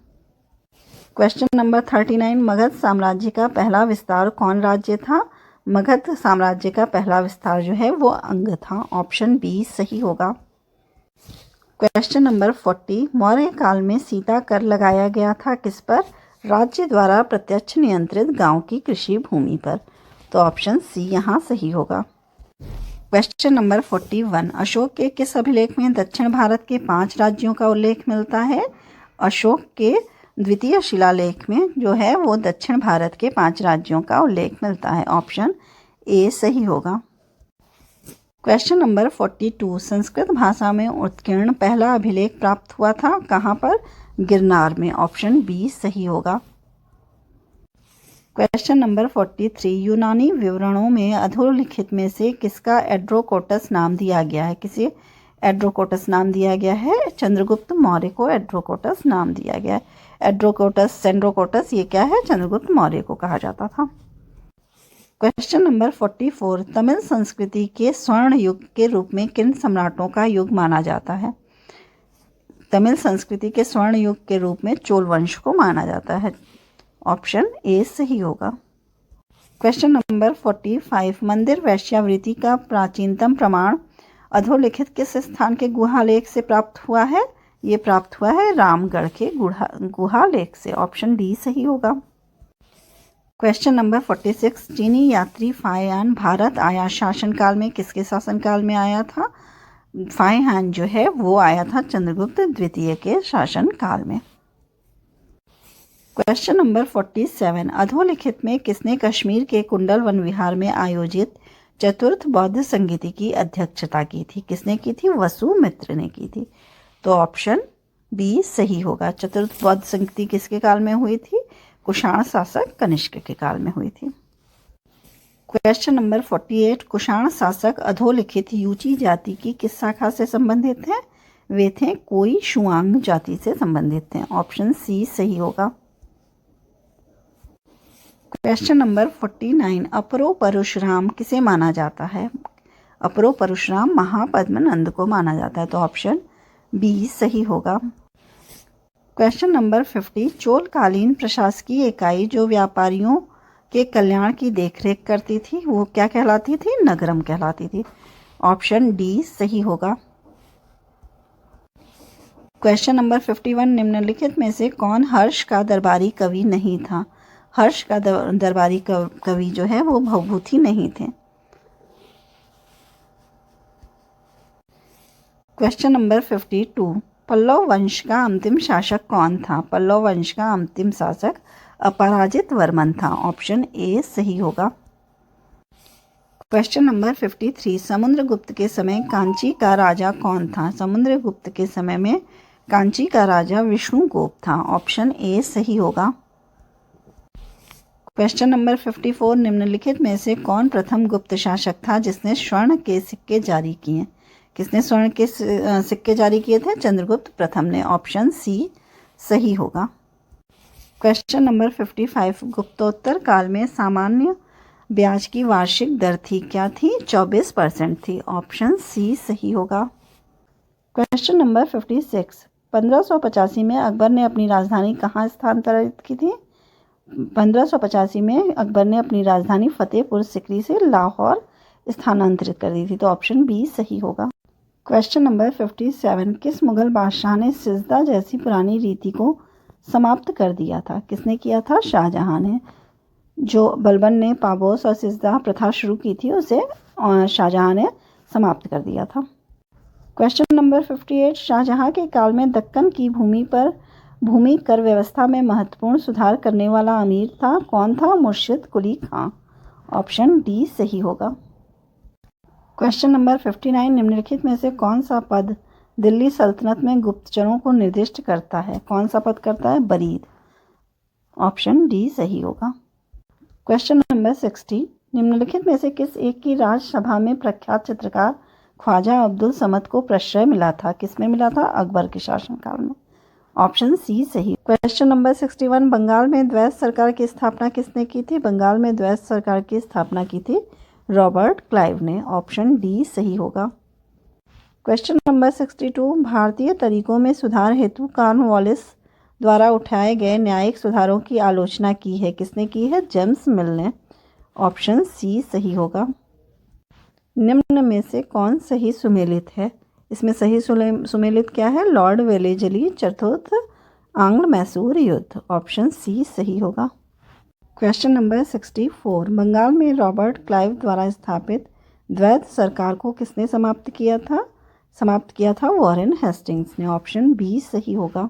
क्वेश्चन नंबर 39, मगध साम्राज्य का पहला विस्तार कौन राज्य था? मगध साम्राज्य का पहला विस्तार जो है वो अंग था। ऑप्शन बी सही होगा। क्वेश्चन नंबर 40, मौर्य काल में सीता कर लगाया गया था किस पर? राज्य द्वारा प्रत्यक्ष नियंत्रित गांव की कृषि भूमि पर, तो ऑप्शन सी यहाँ सही होगा। क्वेश्चन नंबर 41, अशोक के किस अभिलेख में दक्षिण भारत के 5 राज्यों का उल्लेख मिलता है? अशोक के द्वितीय शिलालेख में जो है वो दक्षिण भारत के 5 राज्यों का उल्लेख मिलता है। ऑप्शन ए सही होगा। क्वेश्चन नंबर 42, संस्कृत भाषा में उत्कीर्ण पहला अभिलेख प्राप्त हुआ था कहाँ पर? गिरनार में। ऑप्शन बी सही होगा। क्वेश्चन नंबर 43, यूनानी विवरणों में अधोलिखित में से किसका एड्रोकोटस नाम दिया गया है? किसे एड्रोकोटस नाम दिया गया है? चंद्रगुप्त मौर्य को एड्रोकोटस नाम दिया गया है। एड्रोकोटस, सेंड्रोकोटस, ये क्या है? चंद्रगुप्त मौर्य को कहा जाता था। क्वेश्चन नंबर 44, तमिल संस्कृति के स्वर्ण युग के रूप में किन सम्राटों का युग माना जाता है? तमिल संस्कृति के स्वर्ण युग के रूप में चोल वंश को माना जाता है। ऑप्शन ए सही होगा। क्वेश्चन नंबर 45, मंदिर वेश्यावृत्ति का प्राचीनतम प्रमाण अधोलिखित किस स्थान के गुहालेख से प्राप्त हुआ है? ये प्राप्त हुआ है रामगढ़ के गुहालेख से। ऑप्शन डी सही होगा। क्वेश्चन नंबर 46, चीनी यात्री फाहियान भारत आया शासनकाल में किसके शासनकाल में आया था? फाहियान जो है वो आया था चंद्रगुप्त द्वितीय के शासनकाल में। क्वेश्चन नंबर 47, अधोलिखित में किसने कश्मीर के कुंडल वन विहार में आयोजित चतुर्थ बौद्ध संगीति की अध्यक्षता की थी? किसने की थी? वसुमित्र ने की थी, तो ऑप्शन बी सही होगा। चतुर्थ बौद्ध संगीति किसके काल में हुई थी? कुषाण शासक कनिष्क के काल में हुई थी। क्वेश्चन नंबर 48, कुषाण शासक अधोलिखित यूची जाति की किस शाखा से संबंधित हैं? वे थे कोई शुआंग जाति से संबंधित थे। ऑप्शन सी सही होगा। क्वेश्चन नंबर 49, अपरो परशुराम किसे माना जाता है? अपरो परशुराम महापद्मनंद को माना जाता है, तो ऑप्शन बी सही होगा। क्वेश्चन नंबर 50, चोलकालीन प्रशासकीय इकाई जो व्यापारियों के कल्याण की देखरेख करती थी वो क्या कहलाती थी? नगरम कहलाती थी। ऑप्शन डी सही होगा। क्वेश्चन नंबर 51, निम्नलिखित में से कौन हर्ष का दरबारी कवि नहीं था? हर्ष का दरबारी कवि जो है वो भवभूति नहीं थे। क्वेश्चन नंबर 52, पल्लव वंश का अंतिम शासक कौन था? पल्लव वंश का अंतिम शासक अपराजित वर्मन था। ऑप्शन ए सही होगा। क्वेश्चन नंबर 53, समुद्रगुप्त के समय कांची का राजा कौन था? समुद्रगुप्त के समय में कांची का राजा विष्णुगुप्त था। ऑप्शन ए सही होगा। क्वेश्चन नंबर 54, निम्नलिखित में से कौन प्रथम गुप्त शासक था जिसने स्वर्ण के सिक्के जारी किए? किसने स्वर्ण के सिक्के जारी किए थे? चंद्रगुप्त प्रथम ने। ऑप्शन सी सही होगा। क्वेश्चन नंबर 55, गुप्तोत्तर काल में सामान्य ब्याज की वार्षिक दर थी क्या थी? 24% थी। ऑप्शन सी सही होगा। क्वेश्चन नंबर 56, 1585 में अकबर ने अपनी राजधानी कहाँ स्थानांतरित की थी? 1585 में अकबर ने अपनी राजधानी फतेहपुर सिकरी से लाहौर स्थानांतरित कर दी थी, तो ऑप्शन बी सही होगा। क्वेश्चन नंबर 57, किस मुगल बादशाह ने सिजदा जैसी पुरानी रीति को समाप्त कर दिया था? किसने किया था? शाहजहां ने। जो बलबन ने पाबोस और सिजदा प्रथा शुरू की थी उसे शाहजहां ने समाप्त कर दिया था। क्वेश्चन नंबर 58, शाहजहां के काल में दक्कन की भूमि कर व्यवस्था में महत्वपूर्ण सुधार करने वाला अमीर था। कौन था? मुर्शिद कुली खां। ऑप्शन डी सही होगा। क्वेश्चन नंबर 59, निम्नलिखित में से कौन सा पद दिल्ली सल्तनत में गुप्तचरों को निर्दिष्ट करता है? कौन सा पद करता है? बरीद। ऑप्शन डी सही होगा। क्वेश्चन नंबर 60, निम्नलिखित में से किस एक की राजसभा में प्रख्यात चित्रकार ख्वाजा अब्दुल समद को प्रश्रय मिला था? किसमें मिला था? अकबर के शासनकाल में। ऑप्शन सी सही। क्वेश्चन नंबर 61, बंगाल में द्वैत सरकार की स्थापना किसने की थी? बंगाल में द्वैत सरकार की स्थापना की थी रॉबर्ट क्लाइव ने। ऑप्शन डी सही होगा। क्वेश्चन नंबर 62, भारतीय तरीकों में सुधार हेतु कॉर्नवालिस द्वारा उठाए गए न्यायिक सुधारों की आलोचना की है। किसने की है? जेम्स मिल ने। ऑप्शन सी सही होगा। निम्न में से कौन सही सुमेलित है? इसमें सही सुमेलित क्या है? लॉर्ड वेलेजली चतुर्थ आंग्ल मैसूर युद्ध। ऑप्शन सी सही होगा। क्वेश्चन नंबर 64, बंगाल में रॉबर्ट क्लाइव द्वारा स्थापित द्वैत सरकार को किसने समाप्त किया था? समाप्त किया था वॉरेन हेस्टिंग्स ने। ऑप्शन बी सही होगा।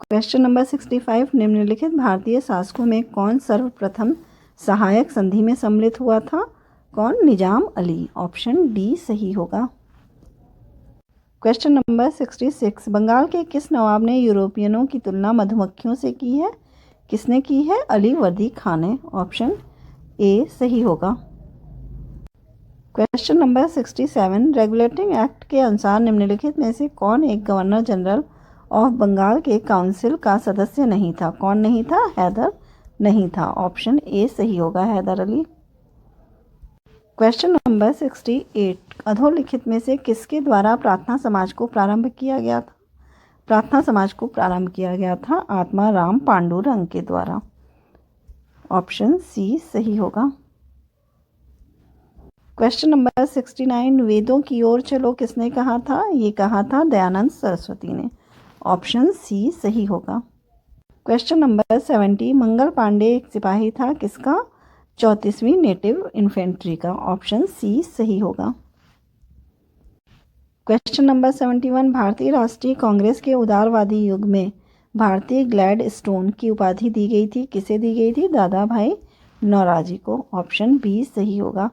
क्वेश्चन नंबर 65, निम्नलिखित भारतीय शासकों में कौन सर्वप्रथम सहायक संधि में सम्मिलित हुआ था? कौन? निजाम अली। ऑप्शन डी सही होगा। क्वेश्चन नंबर 66, बंगाल के किस नवाब ने यूरोपियनों की तुलना मधुमक्खियों से की है? किसने की है? अली वर्दी खान ने। ऑप्शन ए सही होगा। क्वेश्चन नंबर 67, रेगुलेटिंग एक्ट के अनुसार निम्नलिखित में से कौन एक गवर्नर जनरल ऑफ बंगाल के काउंसिल का सदस्य नहीं था? कौन नहीं था? हैदर नहीं था। ऑप्शन ए सही होगा, हैदर अली। क्वेश्चन नंबर 68, अधोलिखित में से किसके द्वारा प्रार्थना समाज को प्रारंभ किया गया था? प्रार्थना समाज को प्रारंभ किया गया था आत्मा राम पांडुरंग के द्वारा। ऑप्शन सी सही होगा। क्वेश्चन नंबर 69, वेदों की ओर चलो किसने कहा था? ये कहा था दयानंद सरस्वती ने। ऑप्शन सी सही होगा। क्वेश्चन नंबर 70, मंगल पांडे एक सिपाही था किसका? 34वीं नेटिव इन्फेंट्री का। ऑप्शन सी सही होगा। क्वेश्चन नंबर 71, भारतीय राष्ट्रीय कांग्रेस के उदारवादी युग में भारतीय ग्लैडस्टोन की उपाधि दी गई थी। किसे दी गई थी? दादा भाई नौरोजी को। ऑप्शन बी सही होगा।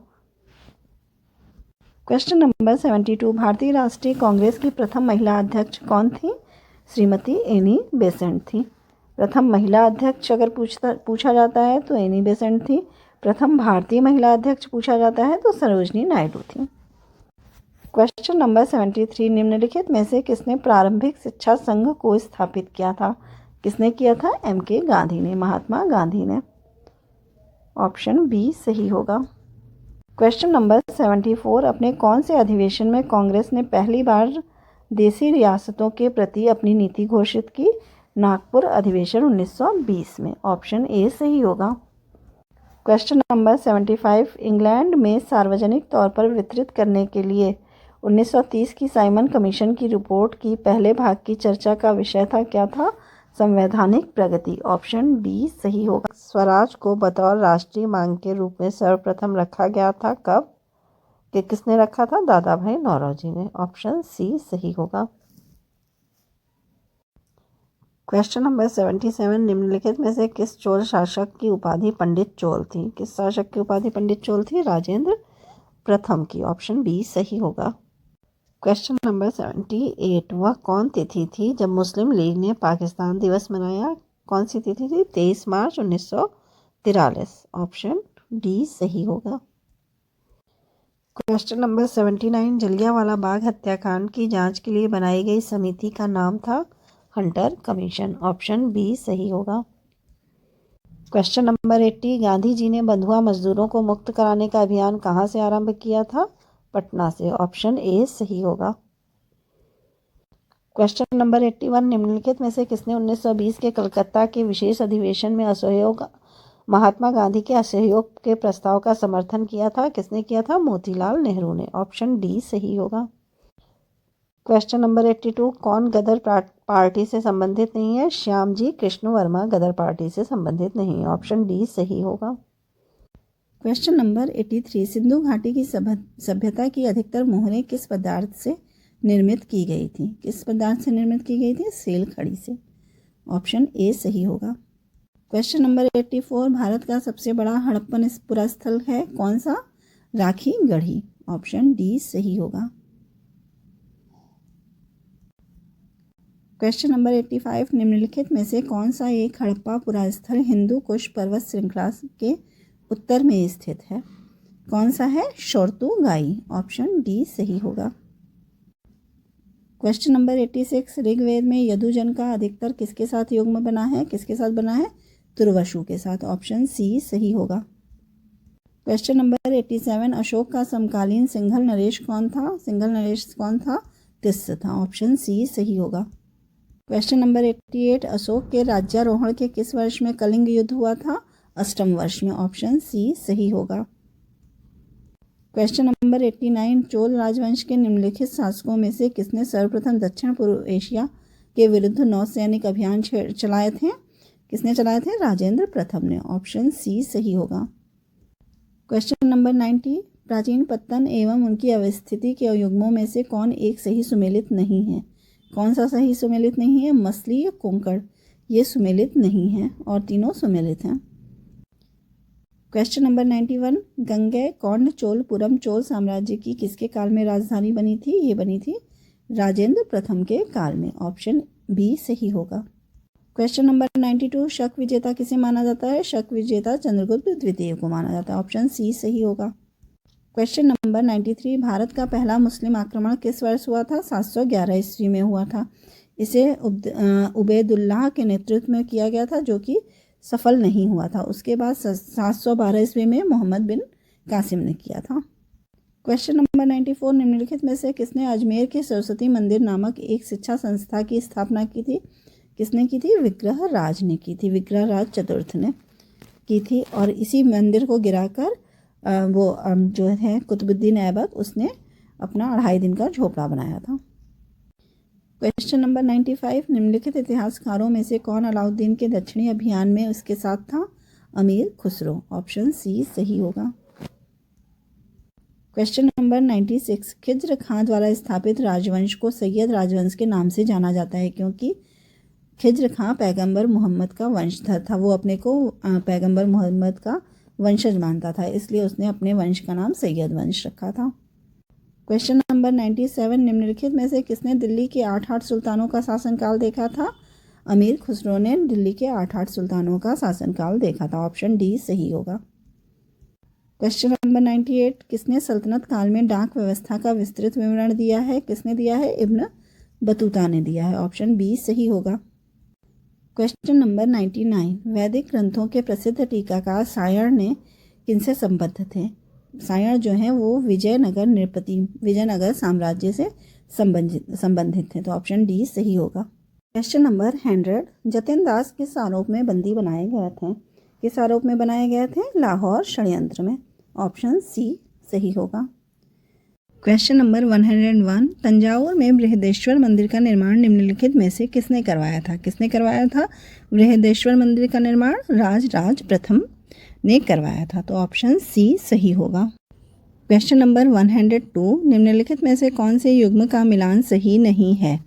क्वेश्चन नंबर 72, भारतीय राष्ट्रीय कांग्रेस की प्रथम महिला अध्यक्ष कौन थी? श्रीमती एनी बेसेंट थी। प्रथम महिला अध्यक्ष अगर पूछा जाता है तो एनी बेसेंट थी। प्रथम भारतीय महिला अध्यक्ष पूछा जाता है तो सरोजनी नायडू थी। क्वेश्चन नंबर 73, निम्नलिखित में से किसने प्रारंभिक शिक्षा संघ को स्थापित किया था? किसने किया था? एम.के. गांधी ने, महात्मा गांधी ने। ऑप्शन बी सही होगा। क्वेश्चन नंबर 74, अपने कौन से अधिवेशन में कांग्रेस ने पहली बार देसी रियासतों के प्रति अपनी नीति घोषित की? नागपुर अधिवेशन 1920 में। ऑप्शन ए सही होगा। क्वेश्चन नंबर 75, इंग्लैंड में सार्वजनिक तौर पर वितरित करने के लिए 1930 की साइमन कमीशन की रिपोर्ट की पहले भाग की चर्चा का विषय था क्या था? संवैधानिक प्रगति। ऑप्शन डी सही होगा। स्वराज को बतौर राष्ट्रीय मांग के रूप में सर्वप्रथम रखा गया था कब? कि किसने रखा था? दादा भाई नौरोजी ने। ऑप्शन सी सही होगा। क्वेश्चन नंबर 77, निम्नलिखित में से किस चोल शासक की उपाधि पंडित चोल थी? किस शासक की उपाधि पंडित चोल थी? राजेंद्र प्रथम की। ऑप्शन बी सही होगा। क्वेश्चन नंबर 78, वह कौन तिथि थी जब मुस्लिम लीग ने पाकिस्तान दिवस मनाया? कौन सी तिथि थी? 23 मार्च 1943। ऑप्शन डी सही होगा। क्वेश्चन नंबर 79, जलियांवाला बाग हत्याकांड की जांच के लिए बनाई गई समिति का नाम था हंटर कमीशन। ऑप्शन बी सही होगा। क्वेश्चन नंबर 80, गांधी जी ने बंधुआ मजदूरों को मुक्त कराने का अभियान कहाँ से आरंभ किया था? पटना से। ऑप्शन ए सही होगा। क्वेश्चन नंबर 81, निम्नलिखित में से किसने 1920 के कलकत्ता के विशेष अधिवेशन में महात्मा गांधी के असहयोग के प्रस्ताव का समर्थन किया था? किसने किया था? मोतीलाल नेहरू ने। ऑप्शन डी सही होगा। क्वेश्चन नंबर 82, कौन गदर पार्टी से संबंधित नहीं है? श्यामजी कृष्ण वर्मा गदर पार्टी से संबंधित नहीं है। ऑप्शन डी सही होगा। क्वेश्चन नंबर 83, सिंधु घाटी की सभ्यता की अधिकतर मोहरें किस पदार्थ से निर्मित की गई थी? किस पदार्थ से निर्मित की गई थी? सेल खड़ी से। ऑप्शन ए सही होगा। क्वेश्चन नंबर 84, भारत का सबसे बड़ा हड़प्पन पुरास्थल है कौन सा? राखी गढ़ी। ऑप्शन डी सही होगा। क्वेश्चन नंबर 85, निम्नलिखित में से कौन सा एक हड़प्पा पुरास्थल हिंदू कुश पर्वत श्रृंखला के उत्तर में स्थित है? कौन सा है? शोरतुगाई। ऑप्शन डी सही होगा। क्वेश्चन नंबर 86, ऋग्वेद में यजुर्जन का अधिकतर किसके साथ युग्म बना है? किसके साथ बना है? तुर्वसु के साथ। ऑप्शन सी सही होगा। क्वेश्चन नंबर 87, अशोक का समकालीन सिंघल नरेश कौन था? सिंघल नरेश कौन था? तिस्स था। ऑप्शन सी सही होगा। क्वेश्चन नंबर 88, अशोक के राज्यारोहण के किस वर्ष में कलिंग युद्ध हुआ था? अष्टम वर्ष में। ऑप्शन सी सही होगा। क्वेश्चन नंबर 89, चोल राजवंश के निम्नलिखित शासकों में से किसने सर्वप्रथम दक्षिण पूर्व एशिया के विरुद्ध नौसैनिक अभियान चलाए थे? किसने चलाए थे? राजेंद्र प्रथम ने। ऑप्शन सी सही होगा। क्वेश्चन नंबर 90, प्राचीन पत्तन एवं उनकी अवस्थिति के युग्मों में से कौन एक सही सुमेलित नहीं है? कौन सा सही सुमेलित नहीं है? मसली या कोंकण, ये सुमेलित नहीं है और तीनों सुमेलित हैं। क्वेश्चन नंबर 91, गंगेय कौंड चोलपुरम चोल साम्राज्य की किसके काल में राजधानी बनी थी? ये बनी थी राजेंद्र प्रथम के काल में। ऑप्शन बी सही होगा। क्वेश्चन नंबर 92, शक विजेता किसे माना जाता है? शक विजेता चंद्रगुप्त द्वितीय को माना जाता है। ऑप्शन सी सही होगा। क्वेश्चन नंबर 93, भारत का पहला मुस्लिम आक्रमण किस वर्ष हुआ था? 711 ईस्वी में हुआ था। इसे उबैदुल्लाह के नेतृत्व में किया गया था, जो कि सफल नहीं हुआ था। उसके बाद 712 ईस्वी में मोहम्मद बिन कासिम ने किया था। क्वेश्चन नंबर 94, निम्नलिखित में से किसने अजमेर के सरस्वती मंदिर नामक एक शिक्षा संस्था की स्थापना की थी? किसने की थी? विग्रह राज ने की थी। विग्रह राज चतुर्थ ने की थी और इसी मंदिर को गिराकर वो जो है कुतुबुद्दीन ऐबक, उसने अपना 2.5 दिन का झोपड़ा बनाया था। क्वेश्चन नंबर 95, निम्नलिखित इतिहासकारों में से कौन अलाउद्दीन के दक्षिणी अभियान में उसके साथ था? अमीर खुसरो। ऑप्शन सी सही होगा। क्वेश्चन नंबर 96, खिज्र खां द्वारा स्थापित राजवंश को सैयद राजवंश के नाम से जाना जाता है क्योंकि खिज्र खां पैगंबर मोहम्मद का वंशधर था। वो अपने को पैगंबर मोहम्मद का वंशज मानता था, इसलिए उसने अपने वंश का नाम सैयद वंश रखा था। क्वेश्चन नंबर 97, निम्नलिखित में से किसने दिल्ली के 8 सुल्तानों का शासनकाल देखा था? अमीर खुसरो ने दिल्ली के 8 सुल्तानों का शासनकाल देखा था। ऑप्शन डी सही होगा। क्वेश्चन नंबर 98, किसने सल्तनत काल में डाक व्यवस्था का विस्तृत विवरण दिया है? किसने दिया है? इब्न बतूता ने दिया है। ऑप्शन बी सही होगा। क्वेश्चन नंबर 99, वैदिक ग्रंथों के प्रसिद्ध टीकाकार सायण ने किनसे संबद्ध थे? सायण जो है वो विजयनगर साम्राज्य से संबंधित थे। तो ऑप्शन डी सही होगा। क्वेश्चन नंबर 100, जतिन दास किस आरोप में बंदी बनाए गए थे? किस आरोप में बनाए गए थे? लाहौर षड्यंत्र में। ऑप्शन सी सही होगा। क्वेश्चन नंबर 101, तंजावुर में बृहदेश्वर मंदिर का निर्माण निम्नलिखित में से किसने करवाया था? किसने करवाया था बृहदेश्वर मंदिर का निर्माण? राज प्रथम ने करवाया था। तो ऑप्शन सी सही होगा। क्वेश्चन नंबर 102, निम्नलिखित में से कौन से युग्म का मिलान सही नहीं है?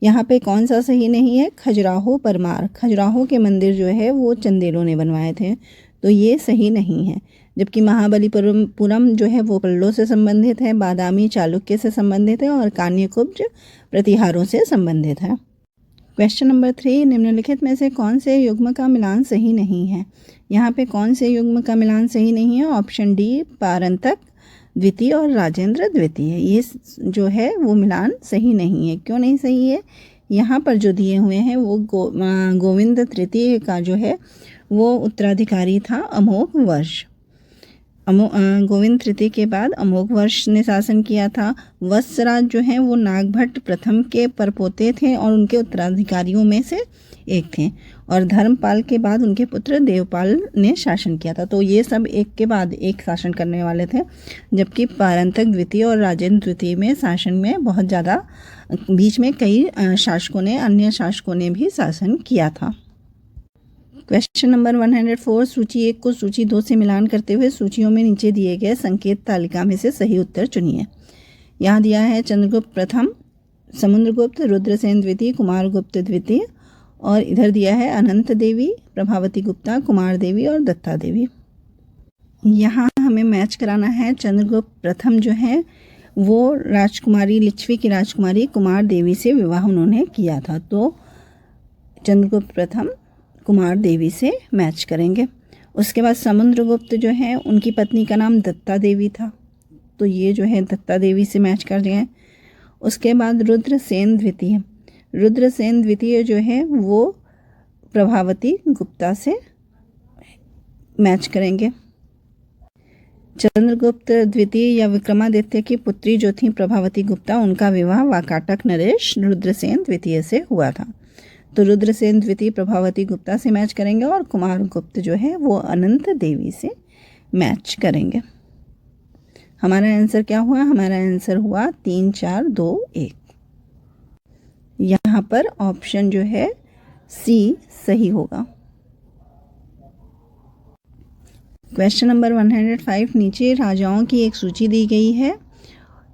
यहाँ पे कौन सा सही नहीं है? खजुराहो परमार। खजुराहो के मंदिर जो है वो चंदेलों ने बनवाए थे, तो ये सही नहीं है। जबकि महाबलीपुरम जो है वो पल्लों से संबंधित है, बादामी चालुक्य से संबंधित है और कान्यकुब्ज प्रतिहारों से संबंधित है। क्वेश्चन नंबर 3, निम्नलिखित में से कौन से युग्म का मिलान सही नहीं है? यहाँ पे कौन से युग्म का मिलान सही नहीं है? ऑप्शन डी, पारंतक द्वितीय और राजेंद्र द्वितीय, ये जो है वो मिलान सही नहीं है। क्यों नहीं सही है? यहाँ पर जो दिए हुए हैं वो गोविंद तृतीय का जो है वो उत्तराधिकारी था अमोघ वर्ष। गोविंद तृतीय के बाद अमोघ वर्ष ने शासन किया था। वत्सराज जो हैं वो नागभट्ट प्रथम के परपोते थे और उनके उत्तराधिकारियों में से एक थे, और धर्मपाल के बाद उनके पुत्र देवपाल ने शासन किया था। तो ये सब एक के बाद एक शासन करने वाले थे, जबकि पारंतक द्वितीय और राजेंद्र द्वितीय में शासन में बहुत ज़्यादा बीच में कई शासकों ने, अन्य शासकों ने भी शासन किया था। क्वेश्चन नंबर 104, सूची 1 को सूची 2 से मिलान करते हुए सूचियों में नीचे दिए गए संकेत तालिका में से सही उत्तर चुनिए। यहाँ दिया है चंद्रगुप्त प्रथम, समुद्रगुप्त, रुद्रसेन द्वितीय, कुमारगुप्त द्वितीय, और इधर दिया है अनंत देवी, प्रभावती गुप्ता, कुमार देवी और दत्ता देवी। यहाँ हमें मैच कराना है। चंद्रगुप्त प्रथम जो है वो राजकुमारी, लिच्छवी की राजकुमारी कुमार देवी से विवाह उन्होंने किया था, तो चंद्रगुप्त प्रथम कुमार देवी से मैच करेंगे। उसके बाद समुद्रगुप्त जो है उनकी पत्नी का नाम दत्ता देवी था, तो ये जो है दत्ता देवी से मैच कर गए। उसके बाद रुद्रसेन द्वितीय, रुद्रसेन द्वितीय जो है वो प्रभावती गुप्ता से मैच करेंगे। चंद्रगुप्त द्वितीय या विक्रमादित्य की पुत्री जो थी प्रभावती गुप्ता, उनका विवाह वाकाटक नरेश रुद्रसेन द्वितीय से हुआ था, तो रुद्रसेन द्वितीय प्रभावती गुप्ता से मैच करेंगे और कुमार गुप्त जो है वो अनंत देवी से मैच करेंगे। हमारा आंसर क्या हुआ? हमारा आंसर हुआ 3, 4, 2, 1। यहाँ पर ऑप्शन जो है सी सही होगा। क्वेश्चन नंबर 105, नीचे राजाओं की एक सूची दी गई है।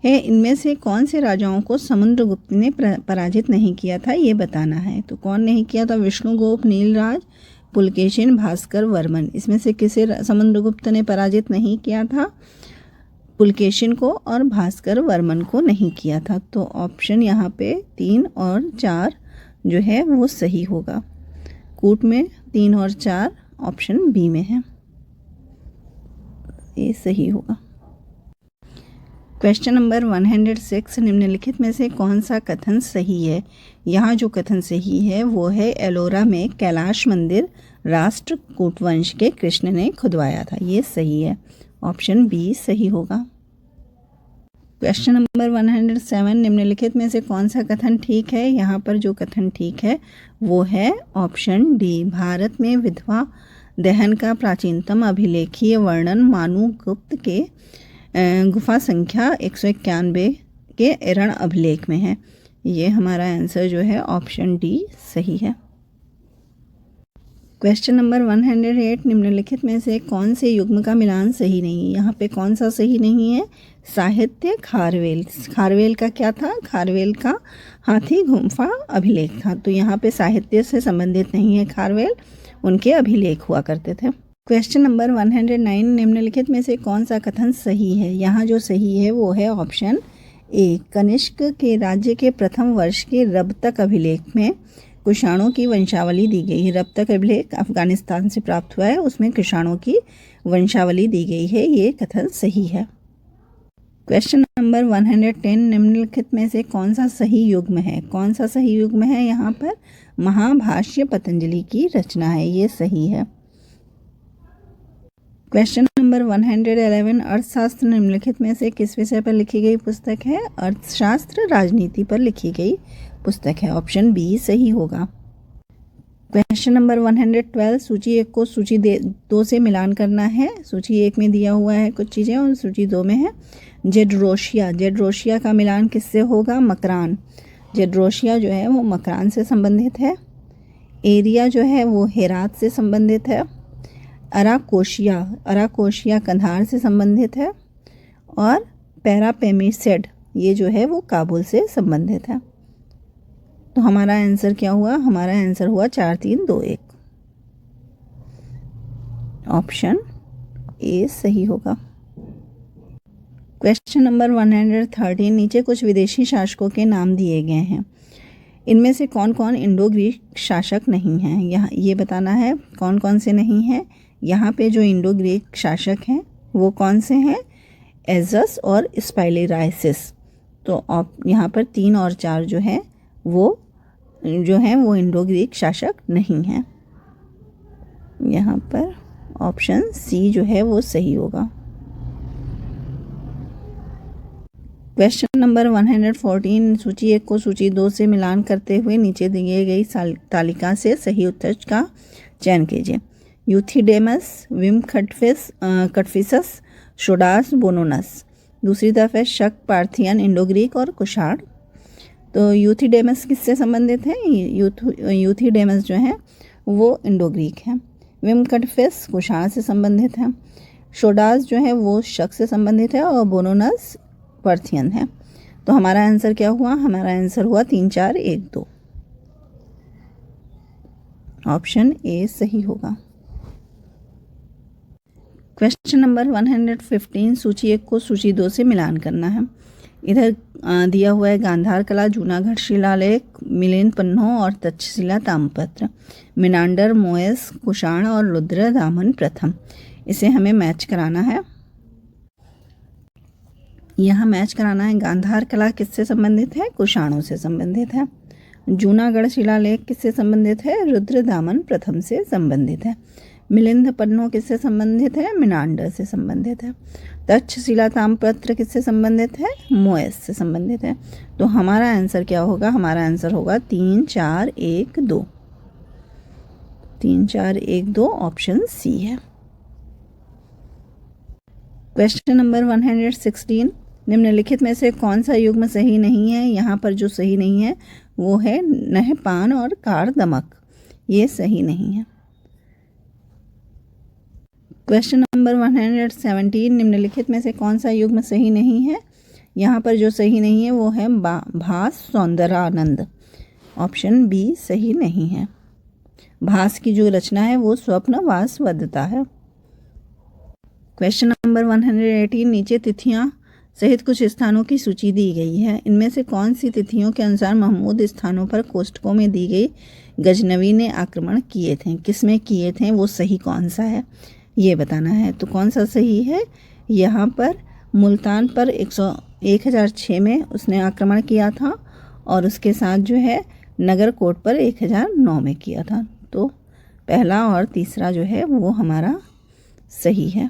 इनमें से कौन से राजाओं को समुद्रगुप्त ने पराजित नहीं किया था, ये बताना है। तो कौन नहीं किया था? विष्णुगुप्त, नीलराज, पुलकेशिन, भास्कर वर्मन। इसमें से किसे समुद्रगुप्त ने पराजित नहीं किया था? पुलकेशिन को और भास्कर वर्मन को नहीं किया था। तो ऑप्शन यहाँ पे 3 और 4 जो है वो सही होगा। कूट में 3 और 4 ऑप्शन बी में है, ये सही होगा। क्वेश्चन नंबर 106, निम्नलिखित में से कौन सा कथन सही है? यहाँ जो कथन सही है वो है एलोरा में कैलाश मंदिर राष्ट्रकूट वंश के कृष्ण ने खुदवाया था, ये सही है। ऑप्शन बी सही होगा। क्वेश्चन नंबर 107, निम्नलिखित में से कौन सा कथन ठीक है? यहाँ पर जो कथन ठीक है वो है ऑप्शन डी। भारत में विधवा दहन का प्राचीनतम अभिलेखीय वर्णन मानु गुप्त के गुफा संख्या 191 के एरण अभिलेख में है। ये हमारा आंसर जो है ऑप्शन डी सही है। क्वेश्चन नंबर 108, निम्नलिखित में से कौन से युग्म का मिलान सही नहीं है? यहाँ पे कौन सा सही नहीं है? साहित्य खारवेल। खारवेल का क्या था? खारवेल का हाथी गुम्फा अभिलेख था, तो यहाँ पे साहित्य से संबंधित नहीं है खारवेल, उनके अभिलेख हुआ करते थे। क्वेश्चन नंबर 109, निम्नलिखित में से कौन सा कथन सही है? यहाँ जो सही है वो है ऑप्शन ए। कनिष्क के राज्य के प्रथम वर्ष के रबतक अभिलेख में कुषाणों की वंशावली दी गई है। रबतक अभिलेख अफगानिस्तान से प्राप्त हुआ है, उसमें कुषाणों की वंशावली दी गई है, ये कथन सही है। क्वेश्चन नंबर 110, निम्नलिखित में से कौन सा सही युग्म है? कौन सा सही युग्म है? यहाँ पर महाभाष्य पतंजलि की रचना है, ये सही है। क्वेश्चन नंबर 111, अर्थशास्त्र निम्नलिखित में से किस विषय पर लिखी गई पुस्तक है? अर्थशास्त्र राजनीति पर लिखी गई पुस्तक है, ऑप्शन बी सही होगा। क्वेश्चन नंबर 112, सूची 1 को सूची 2 से मिलान करना है। सूची 1 में दिया हुआ है कुछ चीज़ें और सूची 2 में है जेड्रोशिया। जेड्रोशिया का मिलान किससे होगा? मकरान। जेड्रोशिया जो है वो मकरान से संबंधित है। एरिया जो है वो हेरात से संबंधित है। अराकोशिया कंधार से संबंधित है। और पैरापेमिसेड ये जो है वो काबुल से संबंधित है। तो हमारा आंसर क्या हुआ? हमारा आंसर हुआ 4, 3, 2, 1। ऑप्शन ए सही होगा। क्वेश्चन नंबर 113, नीचे कुछ विदेशी शासकों के नाम दिए गए हैं। इनमें से कौन कौन इंडो ग्रीक शासक नहीं हैं? यहाँ ये बताना है कौन कौन से नहीं हैं। यहाँ पे जो इंडो ग्रीक शासक हैं वो कौन से हैं? एजस और स्पाइलेराइसिस। तो यहाँ पर 3 और 4 जो है वो इंडो ग्रीक शासक नहीं हैं। यहाँ पर ऑप्शन सी जो है वो सही होगा। क्वेश्चन नंबर 114, सूची 1 को सूची 2 से मिलान करते हुए नीचे दिए गई तालिका से सही उत्तर का चयन कीजिए। Euthydemus, Vima Kadphises, Sodasa, Vonones. दूसरी तरफ है शक, पार्थियन, इंडो ग्रीक और कुषाण। तो यूथिडेमस किससे संबंधित है? यूथिडेमस जो है वो इंडो ग्रीक है। विमकटफिस कुषाण से संबंधित है। शोडास जो है वो शक से संबंधित है और बोनोनस पर्थियन है। तो हमारा आंसर क्या हुआ? हमारा आंसर हुआ 3 4 1 2। ऑप्शन ए सही होगा। क्वेश्चन नंबर 115, सूची 1 को सूची 2 से मिलान करना है। इधर दिया हुआ है गांधार कला, जूनागढ़ शिलालेख, मिलिंद पन्नों और तक्षशिला ताम्रपत्र, मिनांडर, मोएस, कुषाण और रुद्र दामन प्रथम। इसे हमें मैच कराना है। यहाँ मैच कराना है। गांधार कला किससे संबंधित है? कुषाणों से संबंधित है। जूनागढ़ शिलालेख किससे संबंधित है? रुद्र दामन प्रथम से संबंधित है। मिलिंद पन्नों किससे संबंधित है? मिनांडर से संबंधित है। तक्षशिला ताम्रपत्र किससे संबंधित है? मोएस से संबंधित है। तो हमारा आंसर क्या होगा? हमारा आंसर होगा 3 4 1 2। 3 4 1 2 ऑप्शन सी है। क्वेश्चन नंबर 116, निम्नलिखित में से कौन सा युग्म सही नहीं है? यहाँ पर जो सही नहीं है वो है नहपान और कारदमक, ये सही नहीं है। क्वेश्चन नंबर 117, निम्नलिखित में से कौन सा युग्म सही नहीं है? यहाँ पर जो सही नहीं है वो है भास सौंदरानंद। ऑप्शन बी सही नहीं है। भास की जो रचना है वो स्वप्न वासवदता है। क्वेश्चन नंबर 118, नीचे तिथियां सहित कुछ स्थानों की सूची दी गई है। इनमें से कौन सी तिथियों के अनुसार महमूद स्थानों पर कोष्ठकों में दी गई गजनवी ने आक्रमण किए थे? किसमें किए थे? वो सही कौन सा है ये बताना है। तो कौन सा सही है? यहाँ पर मुल्तान पर 1006 में उसने आक्रमण किया था और उसके साथ जो है नगरकोट पर 1009 में किया था। तो पहला और तीसरा जो है वो हमारा सही है।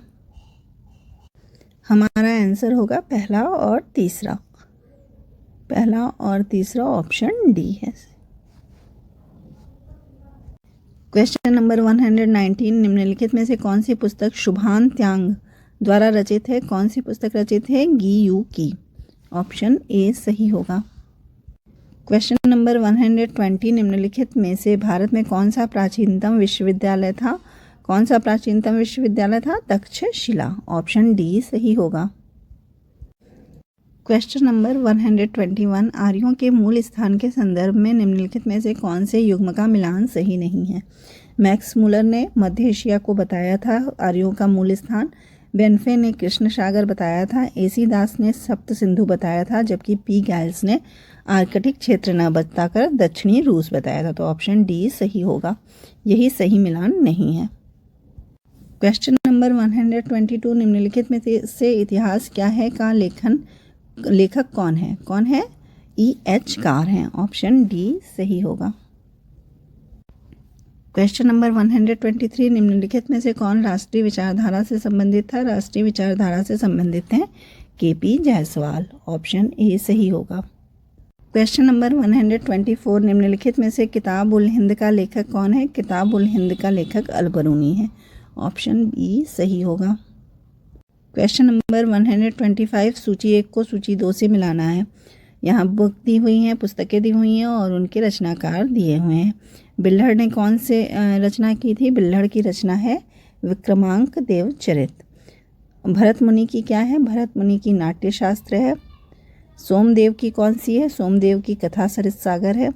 हमारा आंसर होगा पहला और तीसरा। पहला और तीसरा ऑप्शन डी है। क्वेश्चन नंबर 119, निम्नलिखित में से कौन सी पुस्तक शुभान त्यांग द्वारा रचित है? कौन सी पुस्तक रचित है? गीयू की। ऑप्शन ए सही होगा। क्वेश्चन नंबर 120, निम्नलिखित में से भारत में कौन सा प्राचीनतम विश्वविद्यालय था? कौन सा प्राचीनतम विश्वविद्यालय था? तक्षशिला। ऑप्शन डी सही होगा। क्वेश्चन नंबर 121, आर्यों के मूल स्थान के संदर्भ में निम्नलिखित में से कौन से युग्म का मिलान सही नहीं है? मैक्स मुलर ने मध्य एशिया को बताया था आर्यों का मूल स्थान, बेनफे ने कृष्ण सागर बताया था, एसी दास ने सप्त सिंधु बताया था, जबकि पी गैल्स ने आर्कटिक क्षेत्र न बताकर दक्षिणी रूस बताया था। तो ऑप्शन डी सही होगा। यही सही मिलान नहीं है। क्वेश्चन नंबर 122, निम्नलिखित में से इतिहास क्या है का लेखक कौन है? कौन है? E.H. कार हैं। ऑप्शन डी सही होगा। क्वेश्चन नंबर 123, निम्नलिखित में से कौन राष्ट्रीय विचारधारा से संबंधित था? राष्ट्रीय विचारधारा से संबंधित हैं KP जायसवाल। ऑप्शन ए सही होगा। क्वेश्चन नंबर 124, निम्नलिखित में से किताब उल हिंद का लेखक कौन है? किताब उल हिंद का लेखक अलबरूनी है। ऑप्शन बी सही होगा। क्वेश्चन नंबर 125, सूची 1 को सूची 2 से मिलाना है। यहाँ बुक दी हुई हैं, पुस्तकें दी हुई हैं और उनके रचनाकार दिए हुए हैं। बिल्हड़ ने कौन से रचना की थी? बिल्हड़ की रचना है विक्रमांक देवचरित। भरत मुनि की क्या है? भरत मुनि की नाट्य शास्त्र है। सोमदेव की कौन सी है? सोमदेव की कथा सरित सागर है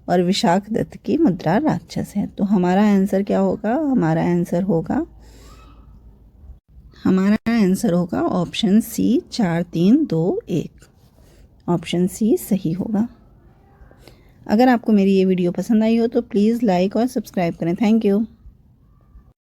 और विशाख दत्त की मुद्रा राक्षस है। तो हमारा आंसर क्या होगा? हमारा आंसर होगा ऑप्शन सी 4 3 2 1। ऑप्शन सी सही होगा। अगर आपको मेरी ये वीडियो पसंद आई हो तो प्लीज़ लाइक और सब्सक्राइब करें। Thank you.